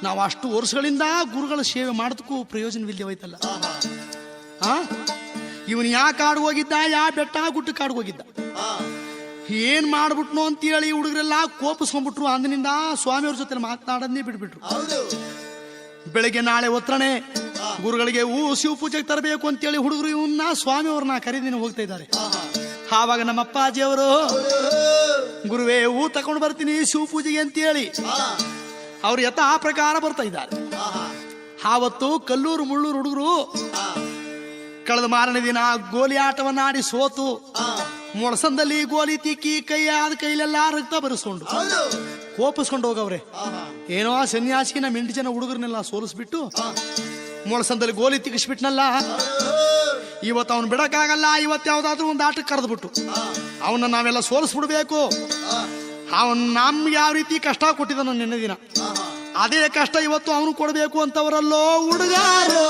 ನಾವು ಅಷ್ಟು ವರ್ಷಗಳಿಂದ ಗುರುಗಳ ಸೇವೆ ಮಾಡೋದಕ್ಕೂ ಪ್ರಯೋಜನವಿಲ್ಲದೆ ಹೋಯ್ತಲ್ಲ. ಇವನು ಯಾ ಕಾಡು ಹೋಗಿದ್ದ, ಯಾ ಬೆಟ್ಟ ಗುಡ್ಡ ಕಾಡು ಹೋಗಿದ್ದ, ಏನ್ ಮಾಡ್ಬಿಟ್ನು ಅಂತೇಳಿ ಹುಡುಗರೆಲ್ಲ ಕೋಪಿಸ್ಕೊಂಡ್ಬಿಟ್ರು. ಅಂದಿನಿಂದ ಸ್ವಾಮಿಯವ್ರ ಜೊತೆ ಮಾತನಾಡೋದನ್ನೇ ಬಿಟ್ಬಿಟ್ರು. ಬೆಳಿಗ್ಗೆ ನಾಳೆ ಒತ್ತರಣೆ ಗುರುಗಳಿಗೆ ಹೂ ಶಿವ ಪೂಜೆಗೆ ತರಬೇಕು ಅಂತೇಳಿ ಹುಡುಗರು ಇವನ್ನ ಸ್ವಾಮಿಯವ್ರನ್ನ ಕರೀದಿನ ಹೋಗ್ತಾ ಇದ್ದಾರೆ. ಆವಾಗ ನಮ್ಮ ಅಪ್ಪಾಜಿಯವರು ಗುರುವೇ ಹೂ ತಕೊಂಡು ಬರ್ತೀನಿ ಶಿವ ಪೂಜೆಗೆ ಅಂತೇಳಿ ಅವ್ರು ಯಥಾ ಪ್ರಕಾರ ಬರ್ತಾ ಇದ್ದಾರೆ. ಆವತ್ತು ಕಲ್ಲೂರು ಮುಳ್ಳೂರು ಹುಡುಗರು ಕಳೆದ ಮಾರನೇ ದಿನ ಗೋಲಿ ಆಟವನ್ನ ಆಡಿ ಸೋತು ಮೊಳಸಂದಲ್ಲಿ ಗೋಲಿ ತಿಕ್ಕಿ ಕೈಲೆಲ್ಲ ರಕ್ತ ಬರೆಸ್ಕೊಂಡು ಕೋಪಿಸ್ಕೊಂಡು ಹೋಗವ್ರೆ. ಏನೋ ಸನ್ಯಾಸಿ ನಮ್ಮ 8 ಜನ ಹುಡುಗರನ್ನೆಲ್ಲ ಸೋಲಿಸ್ಬಿಟ್ಟು ಮೊಳಸಂದಲ್ಲಿ ಗೋಲಿ ತಿಕ್ಕಿಸ್ಬಿಟ್ನಲ್ಲ, ಇವತ್ತು ಅವನು ಬಿಡಕ್ಕಾಗಲ್ಲ. ಇವತ್ತು ಯಾವ್ದಾದ್ರು ಒಂದು ಆಟಕ್ಕೆ ಕರೆದ್ಬಿಟ್ಟು ಅವನ್ನ ನಾವೆಲ್ಲ ಸೋಲಿಸ್ಬಿಡ್ಬೇಕು. ಅವನ್ ನಮ್ಗೆ ಯಾವ ರೀತಿ ಕಷ್ಟ ಕೊಟ್ಟಿದ್ದಾನ ನಿನ್ನೆ ದಿನ, ಅದೇ ಕಷ್ಟ ಇವತ್ತು ಅವನು ಕೊಡಬೇಕು ಅಂತವರಲ್ಲೋ ಹುಡುಗಾರು.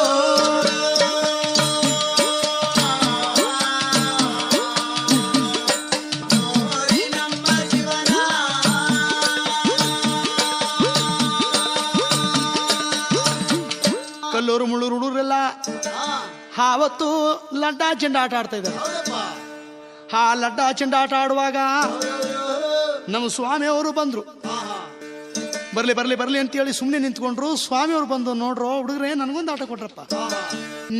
ಕಲ್ಲೂರು ಮುಳ್ಳೂರು ಹುಡುಗರೆಲ್ಲ ಆವತ್ತು ಲಡ್ಡ ಚೆಂಡ ಆಟ ಆಡ್ತಾ ಇದ್ದಾರೆ. ಆ ಲಡ್ಡ ಚೆಂಡ ಆಟ ಆಡುವಾಗ ನಮ್ಮ ಸ್ವಾಮಿಯವರು ಬಂದ್ರು. ಬರ್ಲಿ ಅಂತೇಳಿ ಸುಮ್ಮನೆ ನಿಂತ್ಕೊಂಡ್ರು. ಸ್ವಾಮಿಯವರು ಬಂದು ನೋಡ್ರು, ಹುಡುಗ್ರೆ ನನಗೊಂದು ಆಟ ಕೊಟ್ರಪ್ಪ,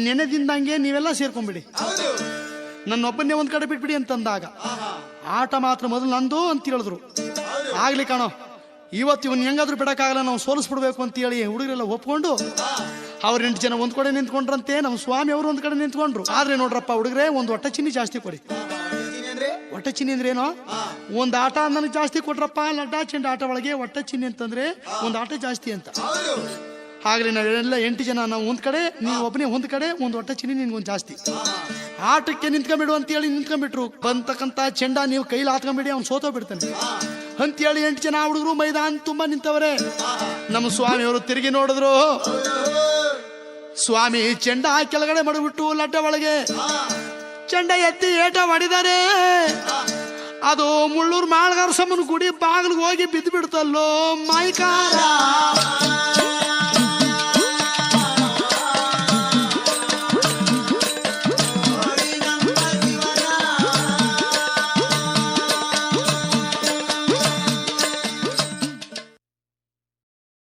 ನೆನೆದಿಂದಂಗೆ ನೀವೆಲ್ಲ ಸೇರ್ಕೊಂಡ್ಬಿಡಿ, ನನ್ನೊಬ್ಬನ್ನೇ ಒಂದ್ ಕಡೆ ಬಿಟ್ಬಿಡಿ ಅಂತಂದಾಗ ಆಟ ಮಾತ್ರ ಮೊದಲು ನಂದು ಅಂತ ಹೇಳಿದ್ರು. ಆಗ್ಲಿ ಕಾಣೋ, ಇವತ್ತು ಇವನ್ ಹೆಂಗಾದ್ರೂ ಬಿಡಕ್ಕಾಗಲ್ಲ, ನಾವು ಸೋಲಿಸ್ಬಿಡ್ಬೇಕು ಅಂತ ಹೇಳಿ ಹುಡುಗರೆಲ್ಲ ಒಪ್ಕೊಂಡು ಅವ್ರ 8 ಜನ ಒಂದ್ ಕಡೆ ನಿಂತ್ಕೊಂಡ್ರಂತೆ, ನಮ್ಮ ಸ್ವಾಮಿ ಅವರು ಒಂದ್ ಕಡೆ ನಿಂತ್ಕೊಂಡ್ರು. ಆದ್ರೆ ನೋಡ್ರಪ್ಪ ಹುಡುಗ್ರೆ, ಒಂದು ಹೊಟ್ಟೆ ಚಿನ್ನಿ ಜಾಸ್ತಿ ಕೊಡಿ. ಹೊಟ್ಟೆ ಚಿನ್ನಿ ಅಂದ್ರೆ ಏನೋ, ಒಂದ್ ಆಟ ನನಗೆ ಜಾಸ್ತಿ ಕೊಟ್ರಪ್ಪ, ಲಡ್ಡ ಚೆಂಡ ಆಟ ಒಳಗೆ ಹೊಟ್ಟೆ ಚಿನ್ನಿ ಅಂತಂದ್ರೆ ಒಂದ್ ಆಟ ಜಾಸ್ತಿ ಅಂತ. ಆಗ್ಲಿ ನಾವೆಲ್ಲ 8 ಜನ ನಾವು ಒಂದ್ ಕಡೆ, ನೀವು ಒಬ್ಬನೇ ಒಂದ್ ಕಡೆ, ಒಂದ್ ಹೊಟ್ಟೆ ಚಿನ್ನಿ ನಿನ್ಗೊಂದು ಜಾಸ್ತಿ. ಆಟಕ್ಕೆ ನಿಂತ್ಕೊಂಡ್ಬಿಡು ಅಂತ ಹೇಳಿ ನಿಂತ್ಕೊಂಡ್ಬಿಟ್ರು. ಬಂತಕ್ಕಂತ ಚೆಂಡ ನೀವು ಕೈಲಿ ಹಾತ್ಕೊಂಡ್ಬಿಡಿ, ಅವ್ನು ಸೋತೋಗ್ಬಿಡ್ತಾನೆ ಅಂತೇಳಿ 8 ಜನ ಹುಡುಗರು ಮೈದಾನ ತುಂಬಾ ನಿಂತವ್ರೆ. ನಮ್ಮ ಸ್ವಾಮಿಯವರು ತಿರುಗಿ ನೋಡಿದ್ರು. ಸ್ವಾಮಿ ಚೆಂಡ ಕೆಳಗಡೆ ಮಾಡಿಬಿಟ್ಟು ಲಡ್ಡ ಒಳಗೆ ಚೆಂಡ ಎತ್ತಿ ಏಟ ಮಾಡಿದ್ದಾರೆ. ಅದು ಮುಳ್ಳೂರು ಮಾಳ್ಗಾರಸಮ್ಮನ ಗುಡಿ ಬಾಗಿಲಿಗೆ ಹೋಗಿ ಬಿದ್ದು ಬಿಡ್ತಲ್ಲೋ ಮಾಯಿಕಾರ